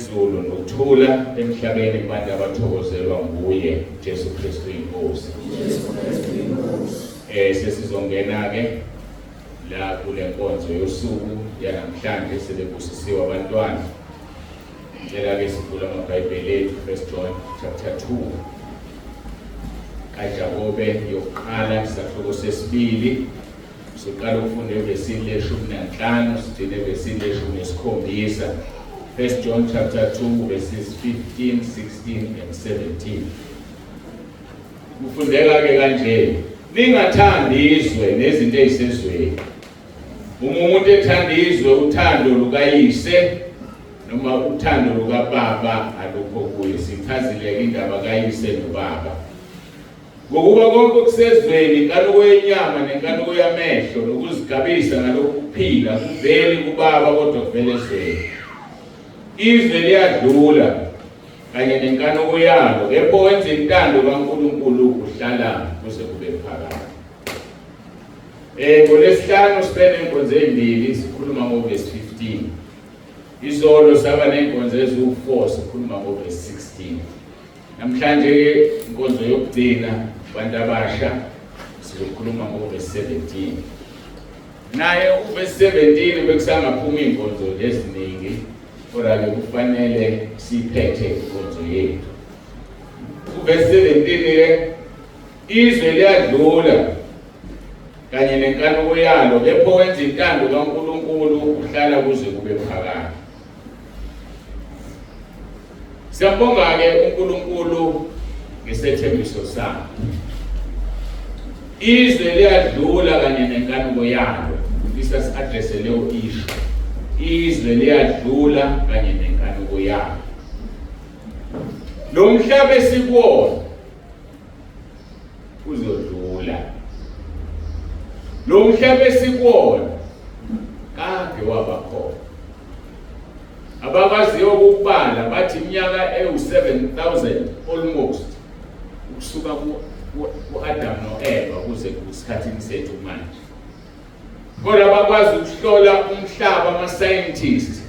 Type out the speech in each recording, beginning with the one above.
ezulu nokuthula emhlabeni kubantu abathokozelwa nguye Jesu Kristu inkosi. Sesizongena-ke la kule nkonzo yosuku yanamhlanje sebebusisiwe abantwana. Ngicela-ke sivule amabhayibheli ethu, 1 John chapter 2. kaJakobe yokuqala isahluko sesibili. Siqala ukufunda evesini leshumi nanhlanu sigcine evesini leshumi nesikhombisa. 1 John chapter 2 verses 15, 16 and 17. Kufundeka-ke kanje: ningathandi izwe nezinto ezisezweni. Umuntu ethanda izwe uthando lukayise noma uthando lukababa alukho kuye. Sichazile indaba kayise nobaba. Ngokuba konke okusezweni, inkanuko yenyama nenkanuko yamehlo nokuzigabisa ngalokuphila kuveli kubaba kodwa kuvele ezweni. Izwe liyadlula kanye nenkanuko yalo, kepha owenza intando kaNkulunkulu uhlala kuze kube phakade. NgoLwesihlanu sibene inkonzo ezimbili, sikhuluma ngoverse 15. Izolo saba nenkonzo eziwu-4, sikhuluma ngoverse 16. Namhlanje inkonzo yokugcina abantu abasha sizokhuluma ngoverse 17. Naye uverse 17 bekusangaphuma inkonzo eziningi, kodwa-ke kufanele siphethe inkonzo yethu. Uverse 17-ke, izwe liyadlula kanye nenkanuko yalo, kepha owenza intando kaNkulunkulu uhlala kuze kube phakade. Siyabonga-ke uNkulunkulu ngesethembiso sakhe. Izwe liyadlula kanye nenkanuko yalo. Isa si-addresse leyo issue. Izwe liyadlula kanye nenkanuko yalo. Lo mhlaba esikuwona uzodlula. Lo mhlaba esikuwona kade waba khona. Abakwaziyo ukubala bathi iminyaka ewu-7,000 almost ukusuka ku-Adam no-Eva kuze kusikhathini sethu manje. Kodwa bakwazi ukuhlola umhlaba, ama-scientists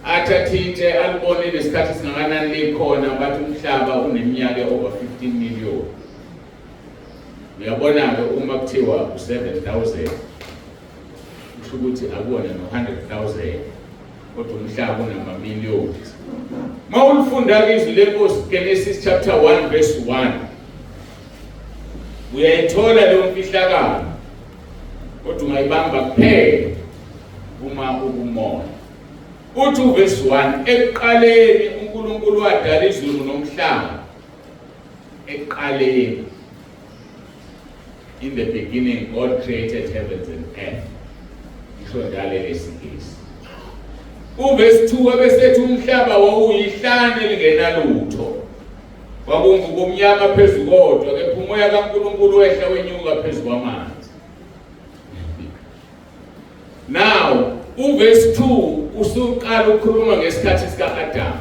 athathithe alibone lesikhathi singakanani likhona, bathi umhlaba uneminyaka over 15 million. Uyabona-ke uma kuthiwa u-7,000 kusho ukuthi akuwona no-100,000, kodwa umhlaba unama-millions. Ma ulifunda-ke izwi lenkosi Genesis chapter 1 verse 1, uyayithola leyo mfihlakalo, kodwa ungayibamba kuphela uma ukumoya. Uthi uverse 1, ekuqaleni uNkulunkulu wadala izulu nomhlaba. Ekuqaleni, in the beginning God created heavens and earth. Isho njalo lesingisi. Uverse 2 ebesethi umhlaba wawuyihlane lingenalutho, kwakungubumnyama phezu kodwa, kepha umoya kaNkulunkulu wehla wenyuka phezu kwamanzi. Now uverse 2 usuqala ukukhuluma ngesikhathi sika-Adam,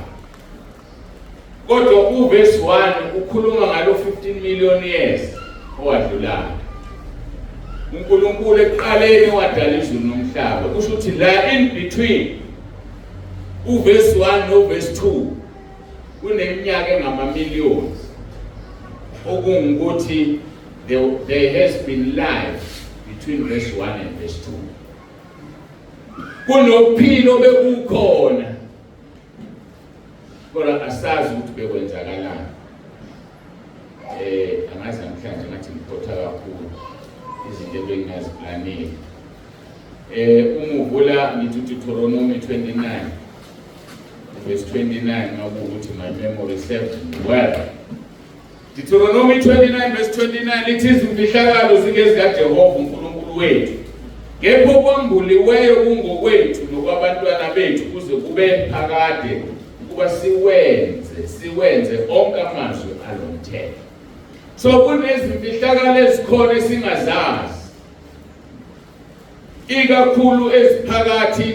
kodwa uverse 1 ukhuluma ngalo 15 million years owadlulayo. uNkulunkulu ekuqaleni wadala izulu nomhlaba. Kusho ukuthi la in between uverse 1 noverse 2 kuneminyaka engama-millions, okungukuthi there has been life between verse 1 and verse 2. Kunophilo bekukhona, kodwa asazi ukuthi bekwenzakalani. Angazi namhlanje ngathi ngiphotha kakhulu izinto ebengingaziplanile. Uma uvula ngithi Deuteronomy 29 verse 29, ngakuthi my memory serves me well. Deuteronomy 29 verse 29 lithi izimfihlakalo zingezikaJehova uNkulunkulu wethu, kepha okwambuliweyo kungokwethu nokwabantwana bethu kuze kube phakade, ukuba siwenze onke amazwi alomthetho. So kunezimfihlakalo ezikhona esingazazi, ikakhulu eziphakathi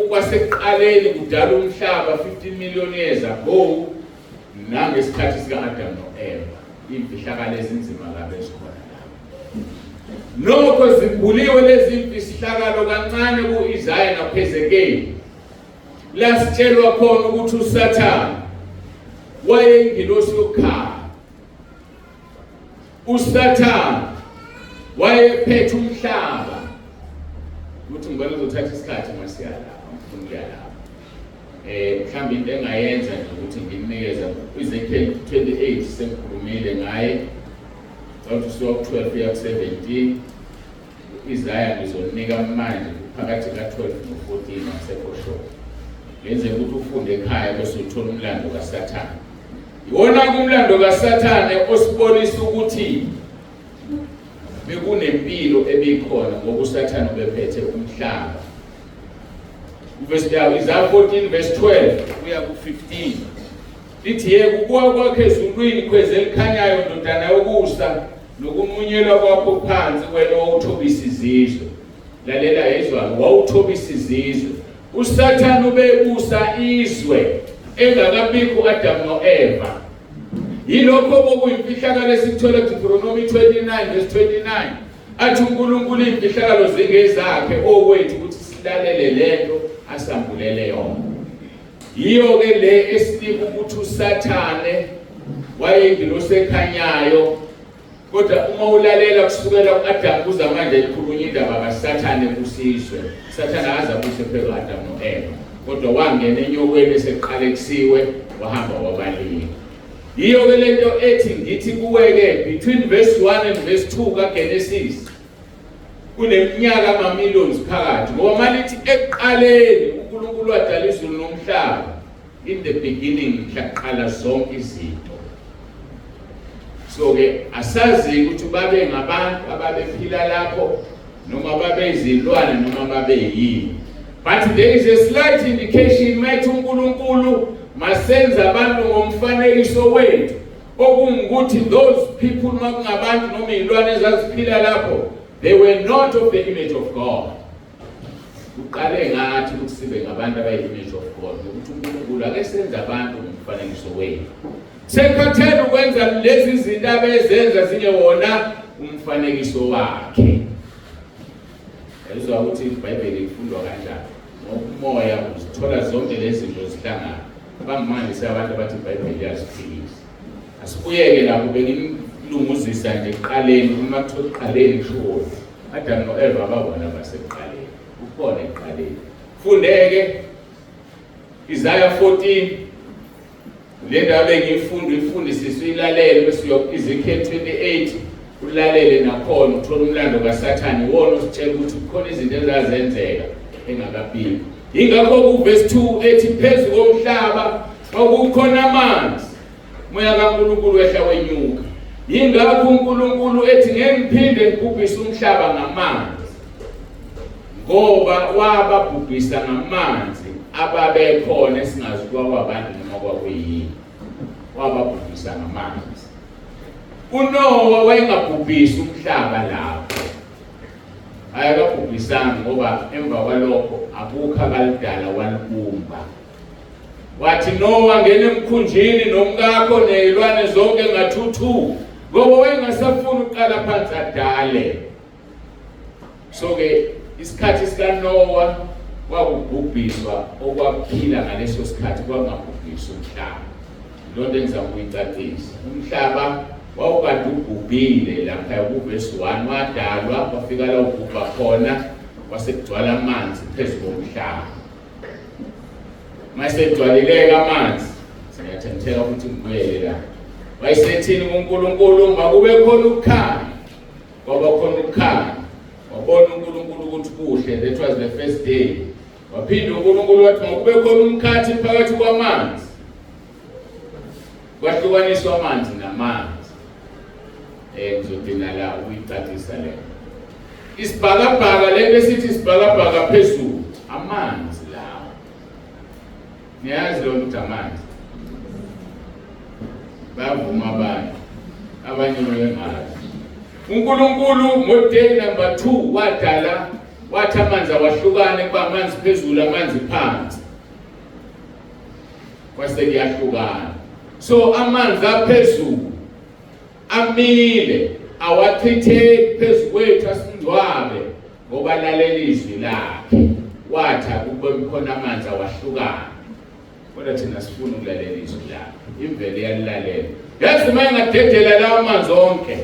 kwasekuqaleni kudala umhlaba 15 million years ago nangesikhathi sika-Adam no-Eva. Imfihlakalo ezinzima kabi ezikhona lapho. Nokho zibuliwe lezi mfihlakalo kancane ku-Isaya nakuHezekeli. lasitshelwa khona ukuthi uSathane wayeyingilosi yokukhanya. uSathane wayephethe umhlaba. Ukuthi ngibona uzothatha isikhathi masiya lapha, ngifuna ukuya lapha. Mhlawumbe into engayenza nje ukuthi nginikeza Ezekiel 28 sengikhulumile ngaye. Ukuthi suka ku-12 kuya ku-17. Isaiah ngizonika manje phakathi ka-12 no-14 ngasekho short. Yenze ukuthi ufunde ekhaya bese uthola umlando kaSathane. Iwona kumlando kaSathane osibonisa ukuthi bekunempilo ebikhona ngoba uSathane ubephethe umhlaba. Isaiah 14 verse 12 kuya ku-15. Lithi yeke ukuwa kwakhe ezulwini khweze elikhanyayo ndodana yokusa nokumunyelwa kwakho phansi wena wawuthobisa izizwe. Lalela yezwana, wawuthobisa izizwe. uSathane ubebusa izwe engakabikho uAdam noEva. Yilokho bokuyimfihlakalo esithola kuDuteronomy 29 verse 29. Athi uNkulunkulu imfihlakalo zingezakhe owethu ukuthi silalele lento asambulele yona. Yiyo ke le esinika ukuthi uSathane wayeyingilosi ekhanyayo. Kodwa uma ulalela kusukela kuAdam kuze manje ikhulunywa indaba kaSathane kusizwe. Sathane akazabuse phela uAdam noEva. Kodwa wangena enyokweni eseqalekisiwe wahamba wabalini. Yiyo ke lento ethi ngithi kuweke between verse 1 and verse 2 kaGenesis kuneminyaka ama-millions phakathi. Ngoba malithi ekuqaleni uNkulunkulu wadala izulu nomhlaba. In the beginning kuqala zonke izinto. So ke asazi ukuthi babe ngabantu ababephila lapho noma babe izilwane noma babe yini. But there is a slight indication mathi uNkulunkulu masenza abantu ngomfanekiso wethu. Okungukuthi those people makungabantu noma izilwane ezaziphila lapho, they were not of the image of God. Uqale ngathi ukuthi sibe ngabantu abayi-image of God. Ukuthi uNkulunkulu akesenza abantu ngomfanekiso wethu. Sekhathele ukwenza lezi zinto abezenza zingewona umfanekiso wakhe. Yezwa ukuthi iBhayibheli ifundwa kanjani. Ngokumoya uzithola zonke lezi zinto zihlangana. Bangimanje abantu abathi iBhayibheli yaziphikisa. Asibuyeke lapho bengilunguzisa nje eqaleni, uma kuthiwa eqaleni kusho Adam noEva babona baseqaleni. Ukhona eqaleni. Fundeke Isaiah 14. Le ndaba ngiyifundisiswe ilalele bese uyoku Ezekiel 28 ulalele nakhona uthola umlando kaSathane wona usitshela ukuthi kukhona izinto ezazenzeka engakabili. Ingakho ku verse 2 ethi phezu komhlaba kwakukhona amanzi moya kaNkulunkulu wehla wenyuka. Ingakho uNkulunkulu ethi ngeke ngiphinde ngibhubhise umhlaba ngamanzi ngoba wababhubhisa ngamanzi ababekhona esingazi kwabantu noma kwakuyini. Wababhubhisa ngamanzi. uNowa wayengabhubhisi umhlaba lapho. Ayakabhubhisanga ngoba emva kwalokho abukho abalidala walibumba. Wathi Nowa ngene emkhunjini nomkakho nezilwane zonke ngathuthu ngoba wayengasafuna uqala phansi adale. So ke isikhathi sikaNowa kwakubhubhiswa okwaphila ngaleso sikhathi kwangabhubhiswa umhlaba. Lonto engizama ukuyicacisa. Umhlaba wawukade ubhubhile lapha ku-verse 1 wadalwa kwafika la ubhubha khona wasekugcwala amanzi phezu komhlaba. Mayisedwalileke amanzi siyathetheka ukuthi ngibuyele la. Wayesethini kuNkulunkulu makube khona ukukhanya. Kwaba khona ukukhanya. Wabona uNkulunkulu ukuthi kuhle. That was the first day. Waphinda uNkulunkulu wathi makube khona umkhathi phakathi kwamanzi. Kwahlukaniswa amanzi namanzi. Ngizodina la ukuyicacisa le. Isibhakabhaka lento esithi isibhakabhaka phezulu amanzi lawo. Niyazi lo ukuthi amanzi. Bavuma abanye bengazi. uNkulunkulu ngo-day number 2 wadala wathi amanzi awahlukane kuba amanzi phezulu amanzi phansi. Kwase kuyahlukana. So amanzi aphezulu amile awachitheki phezu kwethu asindwabe ngoba lalela izwi lakhe. watha kube khona amanzi awahlukana. Kodwa thina sifuna ukulalela izwi lakhe. Imvelo iyalilalela. Yazi uma ingadedela lawo amanzi onke.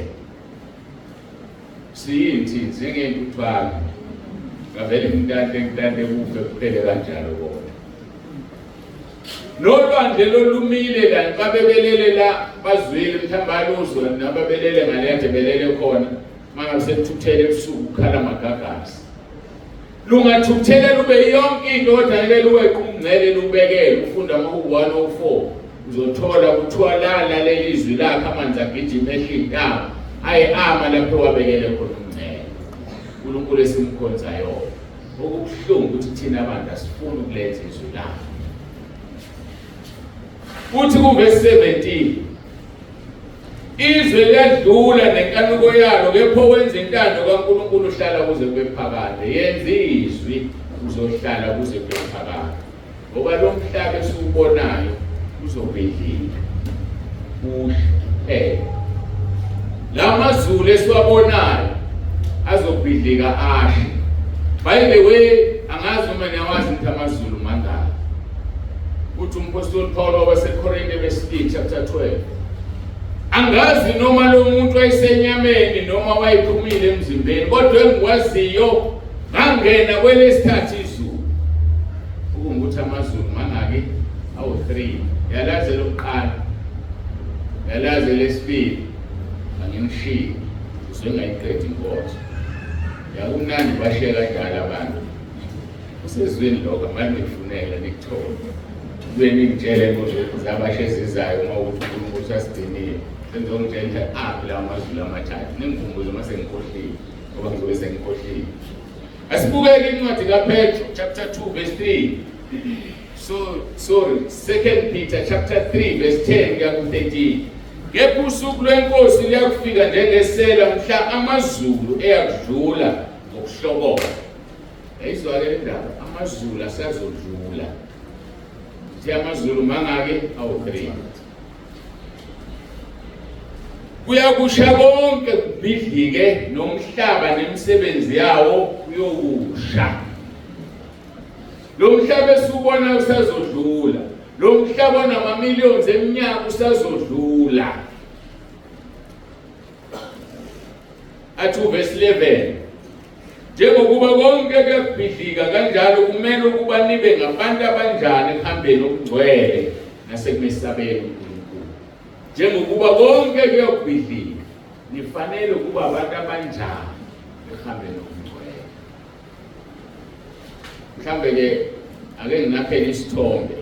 Siyinthi njengentuthwane. Ngavele ngitande kufe kuphele kanjalo kodwa. Nolwandle lolumile la babebelele la bazwile mhlamba aluzwa nababelele ngale kade belele khona manje sekuthuthele ebusuku ukhala magagasi. Lungathuthele lube yonke into kodwa ngeke luweqe umngcele lubekele ufunda ama-104 uzothola kuthiwa lala lelizwi lakhe amanzi agijima ehlintaba ama lapho wabekele khona umngcele. uNkulunkulu esimkhonzayo okubuhlungu ukuthi thina abantu asifuni ukuletha izwi lakhe. Uthi kuverse 17 izwe liyadlula nenkanuko yalo kepho wenza intando kaNkulunkulu uhlala kuze kube phakade. Yenza izwi uzohlala kuze kube phakade. Ngoba lo mhlaba esiwubonayo uzobhidlika uhle. La mazulu esiwabonayo azobhidlika ashe. By the way, angazi uma niyawazi ukuthi amazulu mangaki. Uthi umpostoli Paul waseKorinte verse chapter 12. Angazi noma lo muntu wayesenyameni noma wayephumile emzimbeni kodwa engikwaziyo ngangena kwelesithathu izulu. Ukuthi amazulu mangaki? Awu-3. Yalaze lokuqala. Yalaze lesibili. Anginishiye. Usengayiqedi inkozo. Yakumnandi basheka njalo abantu. Usezweni lokho manje ngifunela nikuthola. Kweni ngitshele ukuthi zabashezizayo uma ukuthi uNkulunkulu usasidinile. Sengizongitshela la mazulu amathathu. Ningikumbule uma sengikhohlile ngoba ngizobe sengikhohlile. Asibukele incwadi kaPetro chapter 2 verse 3. Sorry, 2 Peter chapter 3 verse 10 kuya ku-13. Kepha usuku lwenkosi liyakufika njengesela mhla amazulu eyakudlula ngokuhloboka. Yayizwakele indaba amazulu asazodlula. Thi amazulu mangaki? Awu-3. Kuyakusha konke kubhidlike nomhlaba nemisebenzi yawo kuyokusha. Lo mhlaba esiubona usazodlula. Lo mhlaba onama-millions eminyaka usazodlula. Athi verse 11. Njengokuba konke kuyabhidlika kanjalo kumele ukuba nibe ngabantu abanjani ekuhambeni okungcwele nasekumesabeni uNkulunkulu. Njengokuba konke kuyabhidlika nifanele ukuba abantu abanjani ekuhambeni okungcwele. Mhlambe ke ake nginaphela isithombe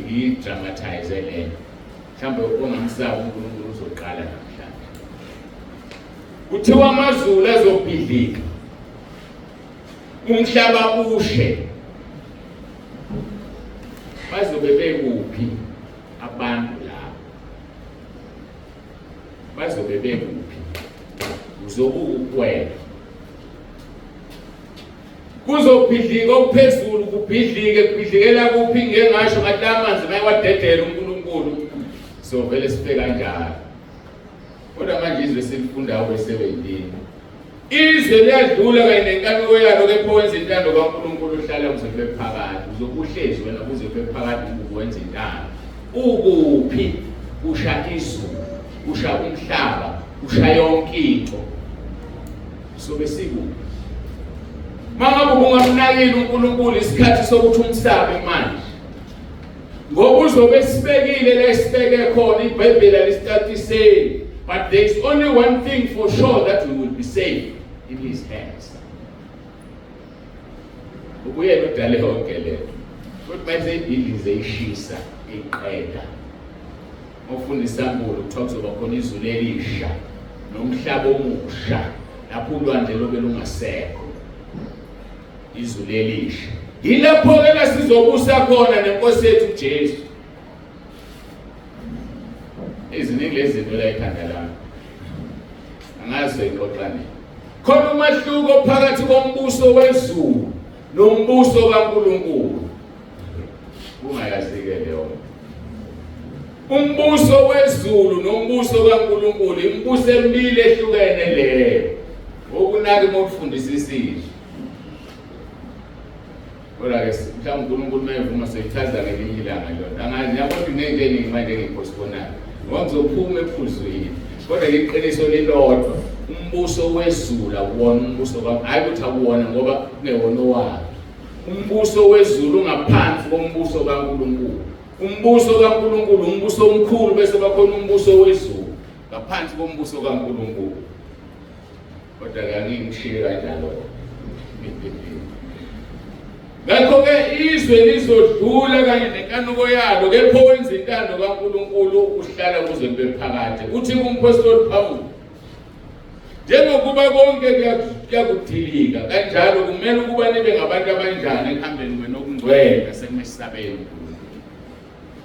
i-dramatize lento. Mhlambe ongamsaba uNkulunkulu uzoqala namhlanje. Kuthiwa amazulu azobhidlika. Umhlaba ushe. Bazobe bekuphi abantu la? Bazobe bekuphi? Uzobukwela. Kuzobhidlika okuphezulu kubhidlike kubhidlikela kuphi ngengasho ngathi amanzi mayewadedela uNkulunkulu. So vele sife kanjalo. Kodwa manje izwe selifundayo kwe-17. Izwe liyadlula kanye nenkanuko yalo kepho wenza intando kaNkulunkulu uhlala kuze kube phakade. Uzokuhlezi wena kuze kube phakade ukwenza intando. Ukuphi? Usha izulu, usha umhlaba, usha yonke into. So besikuphi? Mangabe ungamnakile uNkulunkulu isikhathi sokuthi umsabe manje. Ngoba uzobe sibekile la sibeke khona iBhayibheli lisithatha iseli. But there is only one thing for sure that we will be safe in his hands. Ubuyela udale yonke lento. Kodwa manje ibhili zeyishisa iqeda. Ufunda isambulo kuthiwa kuzoba khona izulu elisha nomhlaba omusha lapho ulwandle lobe lungasekho. Izulu elisha. Yilapho ke la sizobusa khona nenkosi yethu uJesu. Iziningi lezi zinto la ekhanda lami. Angazi ixoxane. Khona umahluko phakathi kombuso wezulu nombuso kaNkulunkulu. Ungayazike leyo. Umbuso wezulu nombuso kaNkulunkulu imibuso emibili ehlukene leyo. Okunake mokufundisa isizwe. Kodwa ke mhlawumbe uNkulunkulu mayevuma seyithatha ngelinye ilanga lona. Angazi yabona izinto eziningi manje engipostponayo. Ngoba ngizophuma ephuzwini. Kodwa iqiniso lilodwa, umbuso wezulu awuwona umbuso kaNkulunkulu. Hayi ukuthi awuwona ngoba kungewona owakhe. Umbuso wezulu ungaphansi kombuso kaNkulunkulu. Umbuso kaNkulunkulu umbuso omkhulu bese bakhona umbuso wezulu ngaphansi kombuso kaNkulunkulu. Kodwa ke angingishiye kanjalo. Ngakho-ke izwe lizodlula kanye nenkanuko yalo, kepha owenza intando kaNkulunkulu uhlala kuze kube phakade. Uthi kumphostoli Pawulo, njengokuba konke kuyakudilika kanjalo kumele ukuba nibe ngabantu abanjani ekuhambeni kwenu okungcwele nasekumesabeni uNkulunkulu.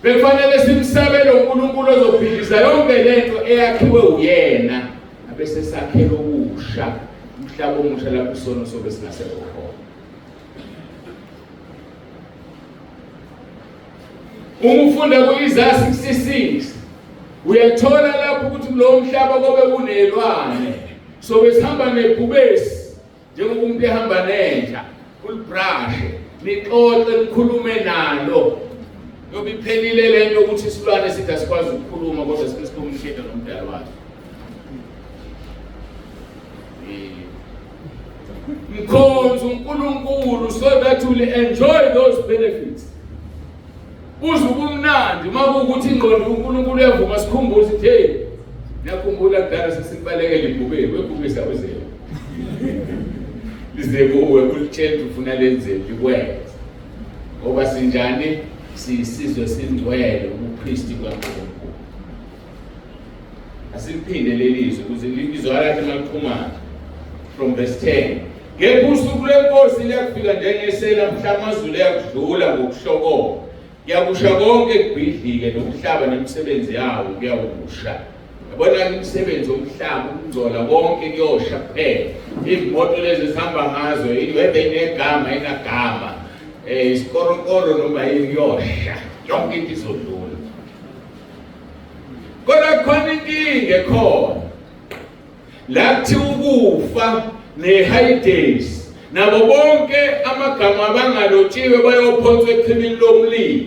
Bekufanele simsabele uNkulunkulu ozophilisa yonke lento eyakhiwe uyena, abese sakhela okusha umhlaba omusha lapho isono sobe singasekho khona. Uma ufunda kuIsaiah 66 uyathola lapho ukuthi kulowo mhlaba kobe kunelwane sobe sihamba nebhubesi njengoba umuntu ehamba nenja kulbrashe nixoxe nikhulume nalo yobe iphelile lento ukuthi isilwane sithi asikwazi ukukhuluma kodwa sicommunicate nomdala wakhe. Mkhonza uNkulunkulu so that you will enjoy those benefits. Uze ubumnandi makuwukuthi ingqondo uNkulunkulu uyavuma sikhumbuze ukuthi hey ngiyakhumbula kudala sesibalekele ibhubesi webhubesi awuzele lize kuwe ulitshela ufuna lenzeni likwenze ngoba sinjani sisizwe singcwele ubupristi kaNkulunkulu. Asiphinde lelizwe ukuze lizwakale maliqhumana from verse 10. Ngeke usuku lenkosi liyafika njengesela mhla amazulu yakudlula ngokuhlokoma. Yakusha konke kubhidlike nomhlaba nemisebenzi yawo kuyawusha. Yabona imisebenzi omhlaba ukungcola konke kuyosha kuphela. Izimoto lezi zihamba ngazo whether inegama inagama isikorokoro noma yini kuyosha. Yonke into izodlula. Kodwa khona inkinga ekhona. La kuthi ukufa ne-high days nabo bonke amagama abangalotshiwe bayophonswa echibini lomlilo.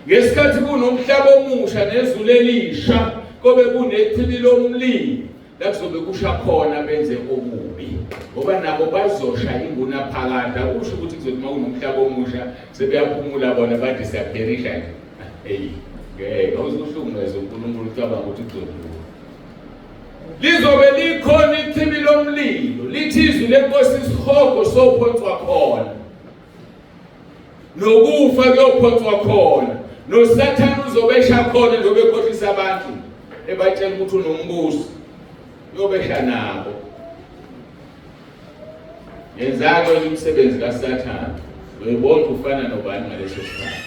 Ngesikhathi kunomhlaba omusha nezulu elisha kobe kunechibi lomlilo la kuzobe kusha khona benze okubi ngoba nabo bazosha inguna phakade. Akusho ukuthi kuzothi uma kunomhlaba omusha sebeyaphumula bona bathi siyapherisha nje. Hey ngeke awuzuhlungeze uNkulunkulu ucabanga ukuthi kuzodlula. Lizobe likhona ichibi lomlilo lithi izwi lenkosi isihogo sophonswa khona nokufa kuyophonswa khona noSathane uzobesha khona njengoba ekhohlisa abantu ebatshela ukuthi unombuso uyobesha nabo. Yenzako imisebenzi kaSathane webona ufana nobani ngaleso sikhathi.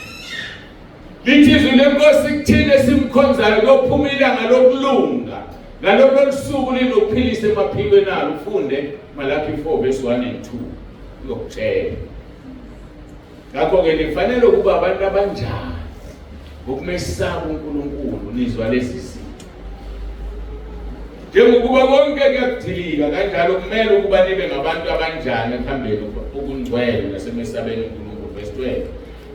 Lithi izwi lenkosi kuthina simkhonzayo kuyophuma ilanga lokulunga ngalolo suku linokuphilisa emaphikweni alo. Ufunde Malaki 4 verse 1 and 2 uyokutshela. Ngakho-ke nifanele ukuba abantu abanjani ngokumesaba uNkulunkulu nizwa lezi zinto. Njengokuba konke kuyakudilika kanjalo kumele ukuba nibe ngabantu abanjani ekuhambeni okungcwele nasemesabeni uNkulunkulu. Verse 12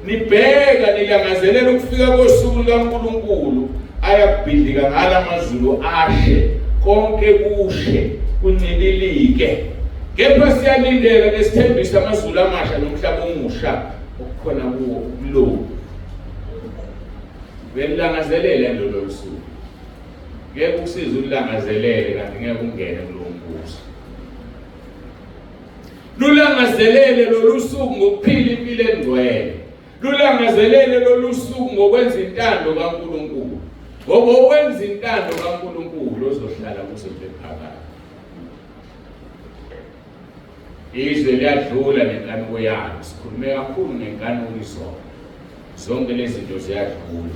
nibheka nilangazelela ukufika kosuku lukaNkulunkulu ayakubhidlika ngala mazulu ashe konke kushe kuncibilike. Kepha siyalindela nesithembisa amazulu amasha nomhlaba omusha okukhona kuwo umlomo. Belangazelele lolo suku. Ngeke ukusiza ulangazelele kanti ngeke ungene kulowo mbuso. Lulangazelele lolu suku ngokuphila impilo engcwele. Lulangazelele lolu suku ngokwenza intando kaNkulunkulu. Ngoba owenza intando kaNkulunkulu ozohlala kuso phakade. Izwe liyadlula nenkanuko yalo. Sikhulume kakhulu ngenkanuko izona. Zonke lezi zinto ziyadlula.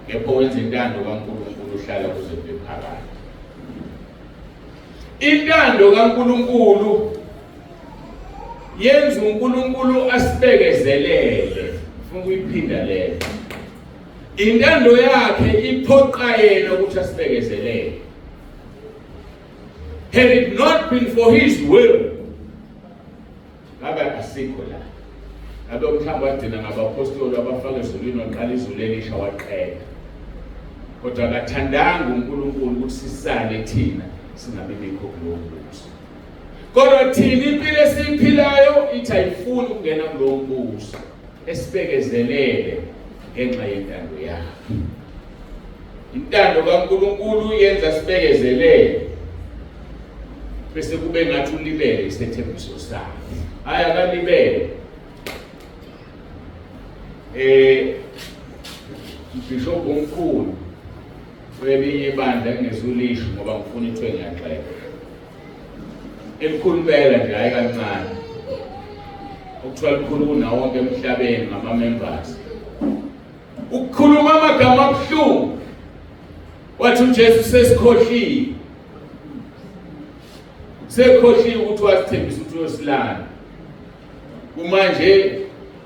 Kepha owenza intando kaNkulunkulu uhlala kuze phakade. Intando kaNkulunkulu yenza uNkulunkulu asibekezelele. Ufuna ukuyiphinda leyo. Intando yakhe iphoqa yena ukuthi asibekezelele. Had it not been for his will, ngabe asikho la. abe mhlawumbe wadina ngabapostoli abafaka ezulwini waqala izulu elisha waqeda. Kodwa akathandanga uNkulunkulu ukuthi sisale thina singabe bikho kulowo mbuso. Kodwa thina impilo esiyiphilayo ithi ayifuni ukungena kulowo mbuso, esibekezelele ngenxa yentando yakhe. Intando kaNkulunkulu yenza sibekezelele, bese kube ngathi ulibele isethembiso sakhe. Hayi akalibele. Bishop omkhulu welinye ibandla ngezulisho ngoba ngifuna ithwe ngiyaxeka. Elikhulu impela nje hayi kancane. Ukuthiwa likhulu kunawo wonke emhlabeni ngama-members. Ukukhuluma amagama abuhlungu. Wathi uJesu sesikhohliwe. Sekhohliwe ukuthi wasithembisa ukuthi uyosilanda. Kumanje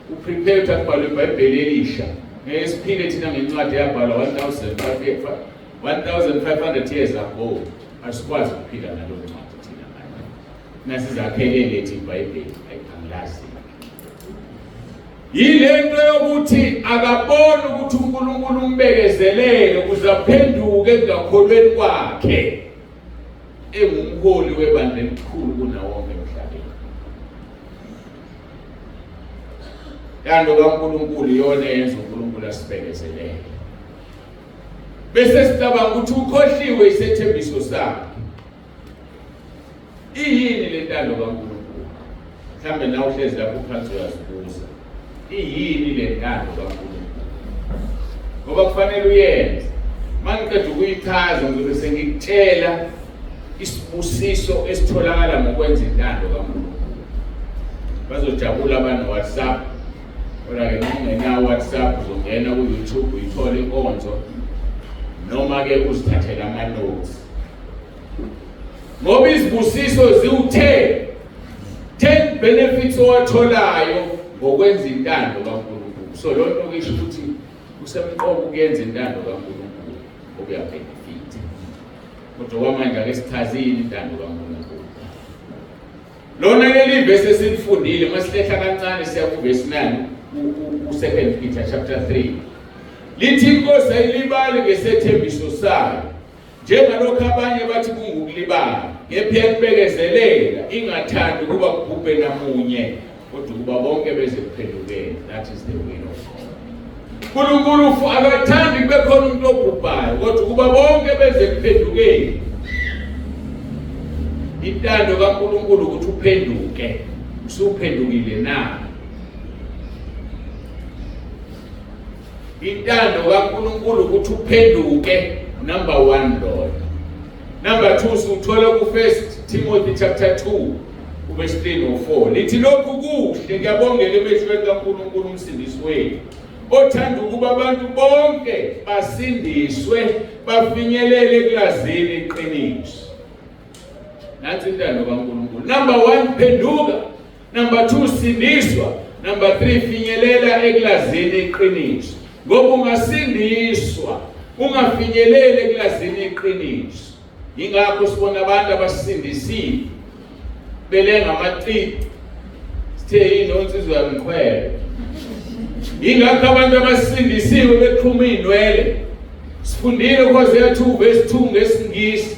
uprepare ukuthi akubhalwe iBhayibheli elisha. Ngeke siphile thina ngencwadi yabhalwa 1500 years ago. Asikwazi ukuphila nalo ncwadi thina manje. Nasizakhele lethi iBhayibheli ayiphanglazi. Yilento yokuthi akaboni ukuthi uNkulunkulu umbekezelele ukuze aphenduke ngakholweni kwakhe. Engumholi webandla elikhulu kunawo wonke emhlabeni. Intando kaNkulunkulu iyona yenza uNkulunkulu asibekezelele. Bese sicabanga ukuthi ukhohliwe isethembiso sakhe. Iyini le ntando kaNkulunkulu? Mhlambe nawe uhlezi lapho phansi uyazibuza. Iyini le ntando kaNkulunkulu? Ngoba kufanele uyenze. Mangiqeda ukuyichaza ngizobe sengikutshela isibusiso esitholakala ngokwenza intando kaNkulunkulu. Bazojabula abantu WhatsApp. Kodwa-ke ngingenawo WhatsApp uzongena ku-YouTube uyithole inkonzo noma-ke uzithathele ama-notes. Ngoba izibusiso ziwu-10 benefits owatholayo ngokwenza intando kaNkulunkulu. So lo nto ngisho ukuthi kusemqoka ukuyenza intando kaNkulunkulu ngoba uyabenefit. Kodwa kwamanje ake sichazile intando kaNkulunkulu. Lona leli verse esilifundile masilehla kancane siya ku-verse 9 u2 Peter chapter 3. Lithi inkosi ayilibali ngesethembiso sayo. Njengalokho abanye bathi kungukulibala, ngephi yakubekezelela ingathandi ukuba kubhubhe namunye, kodwa kuba bonke beze kuphendukeni. That is the will of God. uNkulunkulu akathandi kube khona umuntu obhubhayo, kodwa kuba bonke beze kuphendukeni. Intando kaNkulunkulu ukuthi uphenduke. Usuphendukile na? Intando kaNkulunkulu ukuthi uphenduke. Number 1 Lord. Number 2 suthola ku1 Timothy chapter 2 verse 3 no 4. Lithi lokhu kuhle kuyabongela emehlweni kaNkulunkulu umsindisi wethu. Othanda ukuba abantu bonke basindiswe bafinyelele ekulazini iqiniso. Nansi intando kaNkulunkulu. Number 1 phenduka. Number 2 sindiswa. Number 3 finyelela ekulazini iqiniso. Ngoba ungasindiswa ungafinyelele ekulazini iqiniso. Ingakho sibona abantu abasindisiwe belenga amaqiqi sithe inonsizwe yamkhwele. Ingakho abantu abasindisiwe beqhuma inwele. Sifundile uHosea 2 verse 2 ngesingisi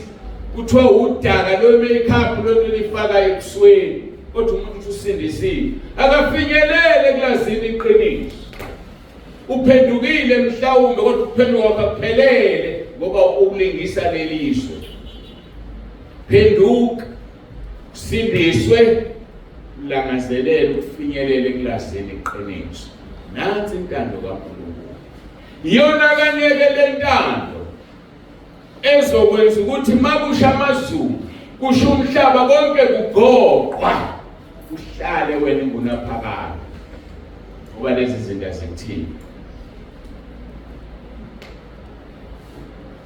kuthiwa udaka lwe-makeup lolifaka ebusweni, kodwa umuntu usindisiwe akafinyelele ekulazini iqiniso. Uphendukile mhlawumbe kodwa ukuphenduka akuphelele ngoba ukulingisa lelizwe. Phenduka, sindiswe, langazelele ukufinyelela ekulazini iqiniso. Nansi intando kaNkulunkulu. Iyona kaneke lentando ezokwenza ukuthi makusha amazulu kusho umhlaba konke kugoqwa uhlale wena ingunaphakade. Ngoba lezi zinto azikuthini.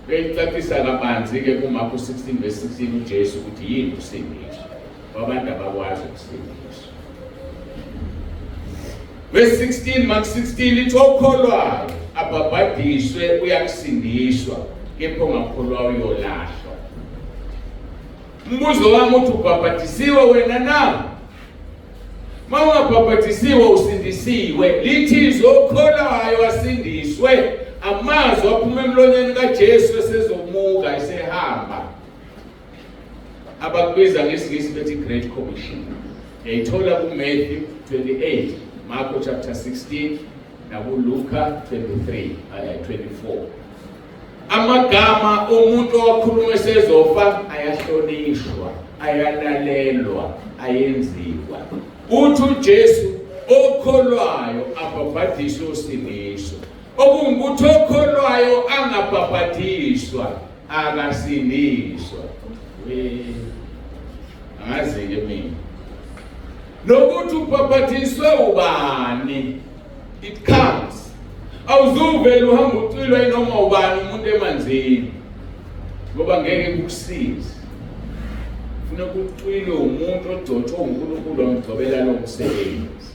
Beyicacisa kabanzi ke kuMarku 16 verse 16 uJesu ukuthi yini usindiso. Abantu abakwazi ukusindiswa. Verse 16 Mark 16 lithi okholwayo ababhadiswe uyakusindiswa, kepha ongakholwayo uyolahlwa. Umbuzo wami uthi ubhabhadisiwe wena na? Mawungabhaphathisiwe usindisiwe. Lithi izokholwayo asindiswe. Amazwi aphuma emlonyeni kaJesu esezomuka esehamba. Abakubiza ngesingisi bethi Great Commission. Yayithola kuMatthew 28, Mark chapter 16, nakuLuka 23, 24. Amagama omuntu owakhuluma esezofa ayahlonishwa, ayalalelwa, ayenziwa. Uthi uJesu okholwayo abhaphathiswe usindiswa. Okungukuthi okholwayo angabhaphathiswa akasindiswa. Angazi-ke mina. Nokuthi ubhaphathiswe ubani? It comes. Awuzuvele uhamba ucwilwa inoma ubani umuntu emanzini. Ngoba ngeke kukusize. Funa ukucwilwe umuntu odotshwe uNkulunkulu wamgcobela lo msebenzi.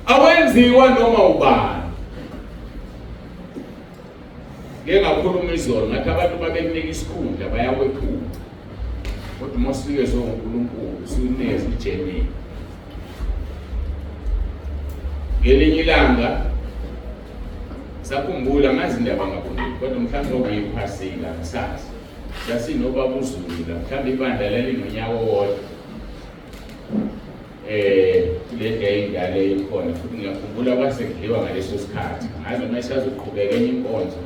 Awenziwa noma ubani. Ngeke ngakhuluma izolo ngathi abantu babekunika isikhundla bayakwephula. Kodwa mosike so uNkulunkulu sinikeze ijeni. Ngelinye ilanga sakhumbula ngazi indaba ngakhona kodwa mhlawumbe okuyiphasika ngisazi. Sasinobaba uZulu mhlawumbe ibandla lalingonyaka wodwa. Le day ingane ikhona futhi ngiyakhumbula kwasekudliwa ngaleso sikhathi. Ngazi uma siyazoqhubeka enye inkonzo.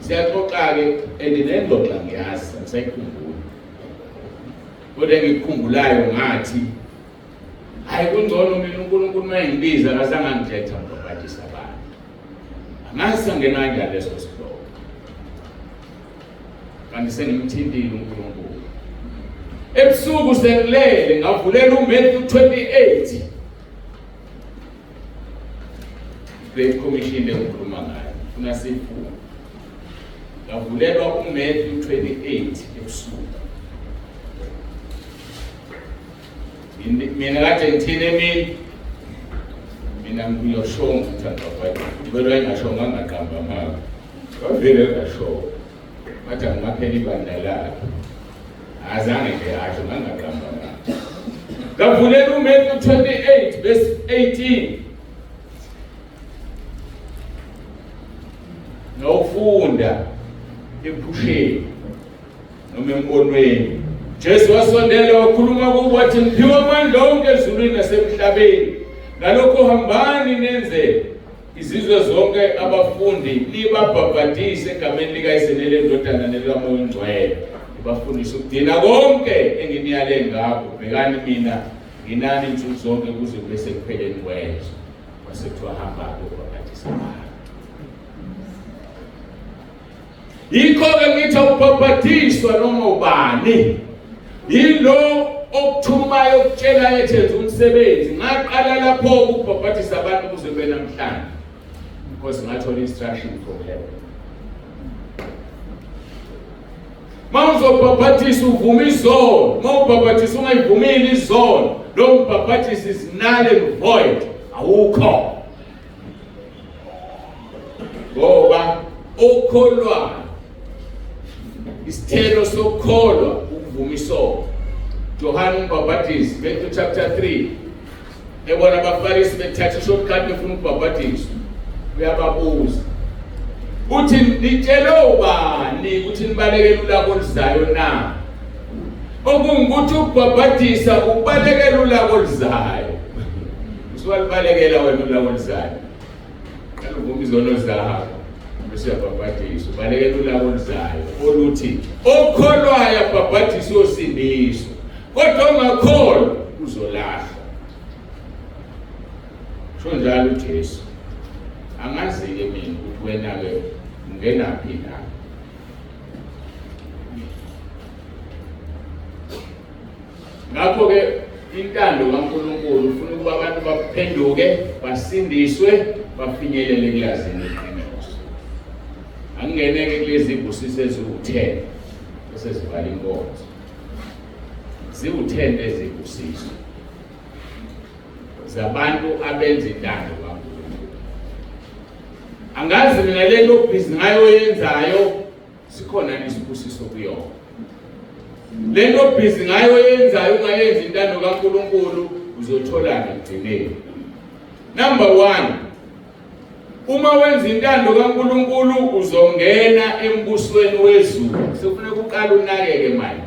Siyaxoxa-ke endinendoda ngiyazi ngisayikhumbula. Kodwa engikukhumbulayo ngathi hayi kungcono mina uNkulunkulu mayengibiza akazange angikhetha ngibhaphathisa abantu. Angazi sangena kanjani leso sihloko. Kanti sengimthindile uNkulunkulu. Ebusuku sengilele ngavulela uMatthew 28. Great Commission lengikhuluma ngayo. Funa sifuna. Ngavulelwa uMatthew 28 ebusuku. Mina kade ngithini mina ngiyosho ngithanda ukuthi kodwa engashonga ngaqamba mama. Wavele ngasho. Bathi ngimaphela ibandla lakhe. Azange nje asho ngaqamba mama. Ngavulela uMatthew 28 verse 18. Ngawufunda ephusheni noma embonweni. Jesu wasondela wakhuluma kubo wathi ngiphiwe amandla onke ezulwini nasemhlabeni. Ngalokho hambani nenze izizwe zonke abafundi nibabhaphathise egameni likaYise lendodana nelikaMoya oNgcwele. Nibafundise ukugcina konke enginiyale ngakho. Bhekani mina nginani insuku zonke kuze kube sekupheleni kwezwe. Wasethiwa hamba ukubhaphathisa abantu. Yikho-ke ngithi awubhaphathiswa noma ubani. Yilo okuthumayo okutshela ethenza umsebenzi. Ngaqala lapho ukubhaphathisa abantu kuze kube namhlanje. Because ngathola instruction from heaven. Mawuzobhaphathisa uvuma izono. Mawubhaphathisa ungayivumile izono. Lo mbhaphathisi is null and void. Awukho. Ngoba okholwayo isithelo sokholwa ukuvuma isono. John umbhaphathisi Matthew chapter 3. Ebona abaFarisi bethatha shortcut befuna ukubhaphathisa. Uyababuza. Uthi nitshele ubani ukuthi nibalekele ulaka oluzayo na? Okungukuthi ukubhaphathisa ubalekele ulaka oluzayo. Usuwalibalekela wena ulaka oluzayo. Kaluvuma izono zakho. Usiyabhaphathisa ubalekele ulaka oluzayo oluthi okholwayo abhaphathise usindiswa. Kodwa ongakholwa uzolahla. Sho njalo uJesu. Angazi-ke mina ukuthi wena-ke ungenaphi na. Ngakho-ke intando kaNkulunkulu ufuna ukuba abantu baphenduke, basindiswe, bafinyelele ekulazini iqiniso. Angingeneke kulezi ibusiso eziwu-10 esezivala inkonzo. Ziwu-10 lezi ibusiso zabantu abenza intando kaNkulunkulu. Angazi mina lento obhizi ngayo yenzayo sikhona nesibusiso kuyona. Lento obhizi ngayo yenzayo ungayenza intando kaNkulunkulu uzotholana ekugcineni. Number 1, uma wenza intando kaNkulunkulu uzongena embusweni wezulu. Sekufanele uqale unakeke manje.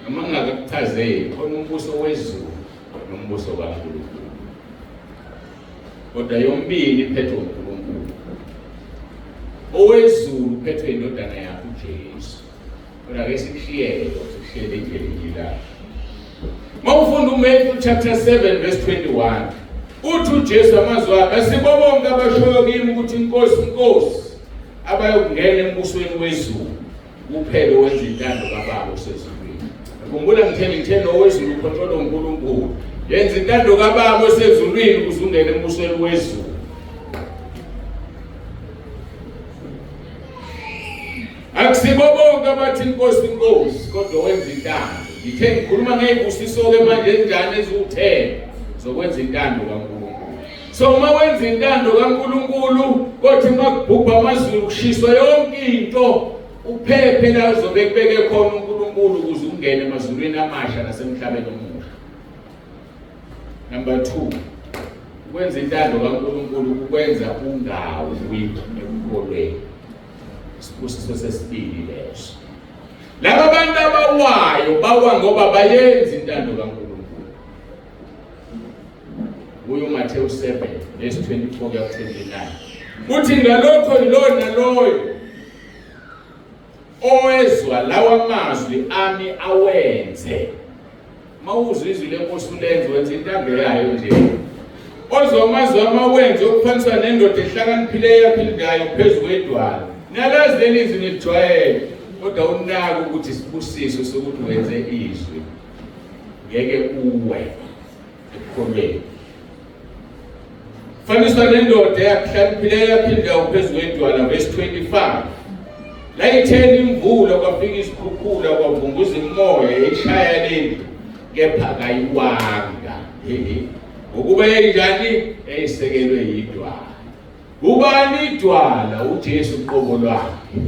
Noma ngingakakuchazeli khona umbuso wezulu nombuso kaNkulunkulu. Kodwa yombili iphethwe uNkulunkulu. Owezulu uphethwe indodana yakhe uJesu. Kodwa ke sikushiyele endleleni la. Mawufunda uMatthew chapter 7 verse 21. Uthi uJesu amazwi akhe, asibo bonke abashoyo kimi ukuthi inkosi inkosi abayokungena embusweni wezulu kuphela wenza intando kaBaba osezulwini. Khumbula ngithele owezulu ukhontrola uNkulunkulu. Yenza intando kaBaba osezulwini ukuze ungene embusweni wezulu. Akusibo bonke abathi inkosi inkosi kodwa wenza intando. Ngithe ngikhuluma ngezibusiso ke manje enjani eziwu10 zokwenza intando kaNkulunkulu. So uma wenza intando kaNkulunkulu kothi makubhubha amazulu kushiswa yonke into uphephe la uzobekubeke khona uNkulunkulu ukuze ungene emazulwini amasha nasemhlabeni omusha. Number 2, ukwenza intando kaNkulunkulu ukwenza ungawi ekukholweni. Isibusiso sesibili leso. Laba bantu abawayo bawa ngoba bayenza intando kaNkulunkulu. Uyo Matthew 7 verse 24 kuya 29. Uthi ngalokho ilona loyo owezwa lawa mazwi ami awenze. Mawuzwa izwi lenkosi ulenze wenza intando yayo nje. Ozwa amazwi amawenze okufaniswa nendoda ehlakaniphileyo yaphindayo phezu kwedwala. Nalazi leli izwi nijwayele. Kodwa unaka ukuthi sibusiso sokuthi wenze izwi ngeke uwe ekukholweni. Faniswa nendoda yahlakaniphileyo yaphindayo phezu kwedwala verse 25. La itheni imvula kwafika isikhukhula kwavunguza imoya ishaya lendlu kepha kayiwanga. Ukuba enjani eyisekelwe yidwala. Ubani idwala? uJesu uqobo lwakhe.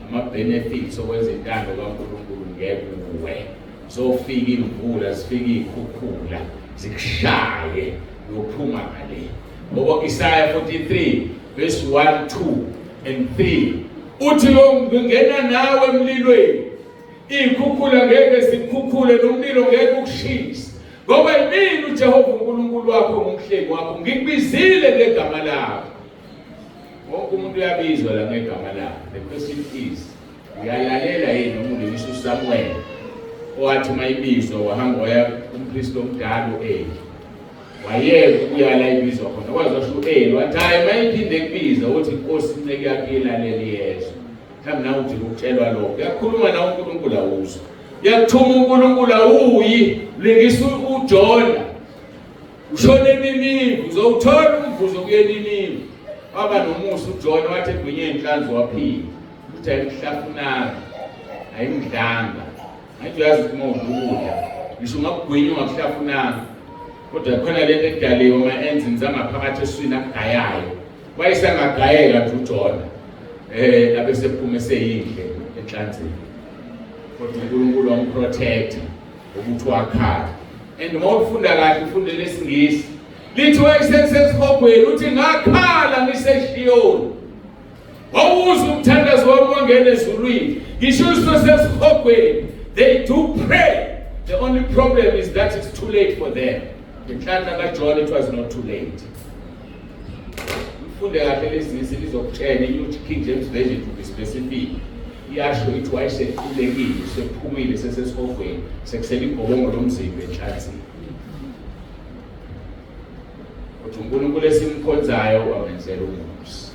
Ama-benefits okwenza intando kaNkulunkulu ngekuwe. Zofika imvula, zifika izikhukhula, zikushaye uyophuma ngale. Ngoba Isaiah 43 verse 1, 2 and 3 uthi ngena nawe emlilweni. Izikhukhula ngeke zikhukhule nomlilo ngeke ukushisa. Ngoba yini uJehova uNkulunkulu wakho ngumhleli wakho ngikubizile ngegama lakho. Wonke umuntu uyabizwa la ngegama lakho. The question is, uyalalela yini umuntu ngisho uSamuel owathi mayibizwa wahamba waya kumpriest omdala uEli. Wayeke kuyala ibizwa khona. Kwazasho uEli wathi hayi mayiphinde kubiza uthi inkosi inceke yakhe ilaleli yezwe. Mhlawumbe nawe uthi ukutshelwa lokho. Uyakhuluma nawe uNkulunkulu awuzwa. Yakuthuma uNkulunkulu awuyi lingisa uJona. Ushone eNinive uzowuthola umvuzo kuye eNinive. Baba nomusa uJona wathi egwinye inhlanzi waphila. Uthi ayimhlafunanga, ayimdlanga. Ayithi uyazi ukuthi ukudla. Ngisho ungakugwinya ungakuhlafunanga. Kodwa khona lento edaliwe ama-enzymes angaphakathi eswini agayayo. Wayesangagayeka nje uJona. Abe sephuma eseyindle enhlanzini. Kodwa uNkulunkulu wamprotect ukuthi wakhala. And uma ufunda kahle ufunde lesingisi. Lithi wayesesesihogweni uthi ngakhala ngiseshiyoni. Wawuzwa umthandazo wami wangena ezulwini. Ngisho sesihogweni. They do pray. The only problem is that it's too late for them. Inhlanhla kaJona it was not too late. Ufunde kahle lesingisi lizokutshela iNew King James Version to be specific. Iyasho ithi wayesequlekile sephumile sesesihogweni sekusela igobongo lomzimba enhlanzini. Uthi uNkulunkulu esimkhonzayo wamenzela umusa.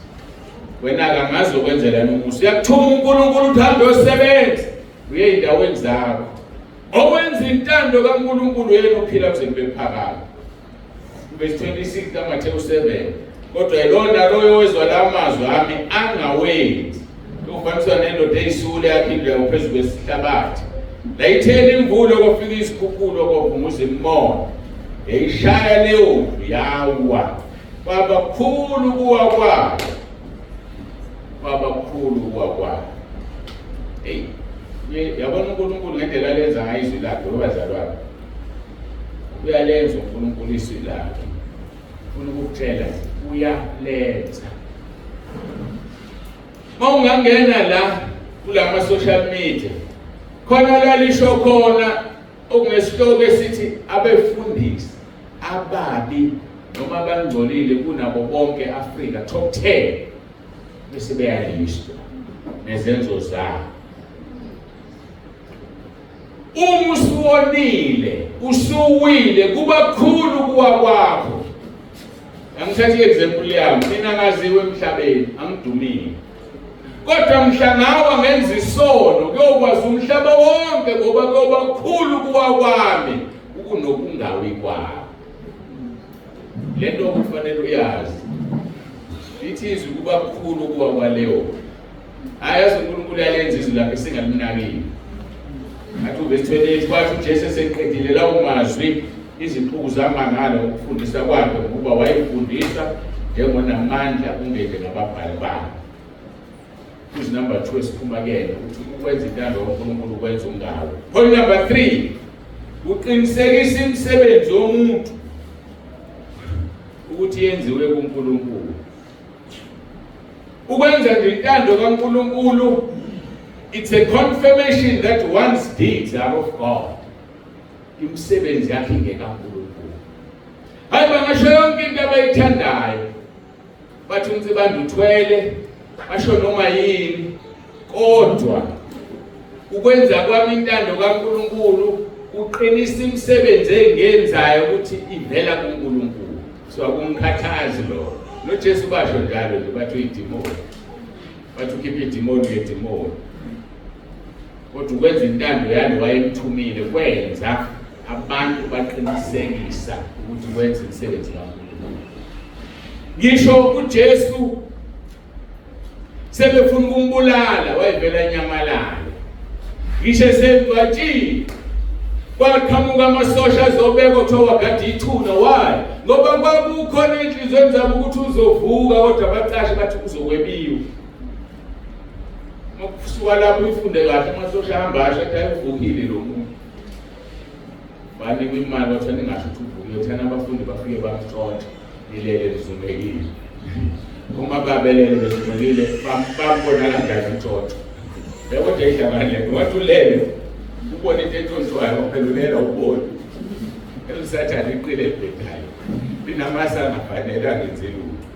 Wena kangazokwenzela nomusa. Uyakuthuma uNkulunkulu uhambe uyosebenza uye endaweni zakho. Owenza intando kaNkulunkulu yena uphila kuze kube phakade. Verse 26 kaMatthew 7. Kodwa yilona loyo owezwa la mazwi ami angawenzi. Kufaniswa nendoda eyisule yaphindela phezu kwesihlabathi. La itheni imvula kwafika izikhukhula kwavunguza imoya. Yayishaya leyo ndlu yawa. Baba khulu kuwa kwayo. Baba khulu kuwa kwayo. Yabona uNkulunkulu ngendlela lenza ngayo izwi lakhe wabazalwane. uyalenza uNkulunkulu iswi lakhe. Ufuna ukukutshela uyalenza. Mawungangena la kulama social media khona la lisho khona okunesihloko esithi abefundisi ababi noma abangcolile kunabo bonke Africa top 10 bese beyalistwa nezenzo zabo. Uma usuwonile usuwile kubakhulu kuwa kwakho. Angithathe example yami, mina ngaziwe emhlabeni angidumile. Kodwa mhla ngawa ngenza isono kuyokwazi umhlaba wonke ngoba kubakhulu kuwa kwami ukunokungawi kwami. Lento kufanele uyazi. Lithi izwi kubakhulu kuwa kwaleyo. Ayazi uNkulunkulu yalenza izwi lakhe singalinakile. Athi verse 28 kwathi uJesu eseqedile lawo mazwi izixuku zamangalo ukufundisa kwakhe ukuba wayefundisa njengonamandla ungeke ngababhali bakhe. Is number 2 esiphuma kuyena ukuthi ukwenza intando kaNkulunkulu ukwenza ungawe. Point number 3 uqinisekisa imisebenzi yomuntu ukuthi yenziwe kuNkulunkulu. Ukwenza intando kaNkulunkulu, it's a confirmation that one's deeds are of God. Imisebenzi yakhe ngekaNkulunkulu. Hayi bangasho yonke into abayithandayo. Bathi uNtsibanda uthwele, basho noma yini, kodwa ukwenza kwami intando kaNkulunkulu uqinisa imisebenzi engenzayo ukuthi ivela kuNkulunkulu. So akumkhathazi lo. NoJesu basho njalo nje bathi uyidimoni. Bathi ukhipha idimoni ngedimoni. Kodwa ukwenza intando yalo wayemthumile kwenza abantu baqinisekisa ukuthi wenza imisebenzi kaNkulunkulu. Ngisho uJesu sebefuna ukumbulala wayevela enyamalala. Ngisho semdwatshini kwaqhamuka amasosha azobeka kuthiwa gadi ithuna. Why? Ngoba kwakukhona enhlizweni zabo ukuthi uzovuka kodwa abaqashi bathi uzokwebiwa. Ngokusuka lapho ifunde kahle amasosha ahambasho athi ayivukile lo muntu. Bani kwimali wathi ningasho ukuthi uvukile thana abafundi bafike bamtshontsha ilele lizumekile. Uma babelele bezumekile bambona kanjani utshontsha. Kodwa idlangane wathi ulele ubona into entonjwayo ophelulela ubona. Elisathana iqile ebhedayo. Binamasa ngafanele angenzeli lutho.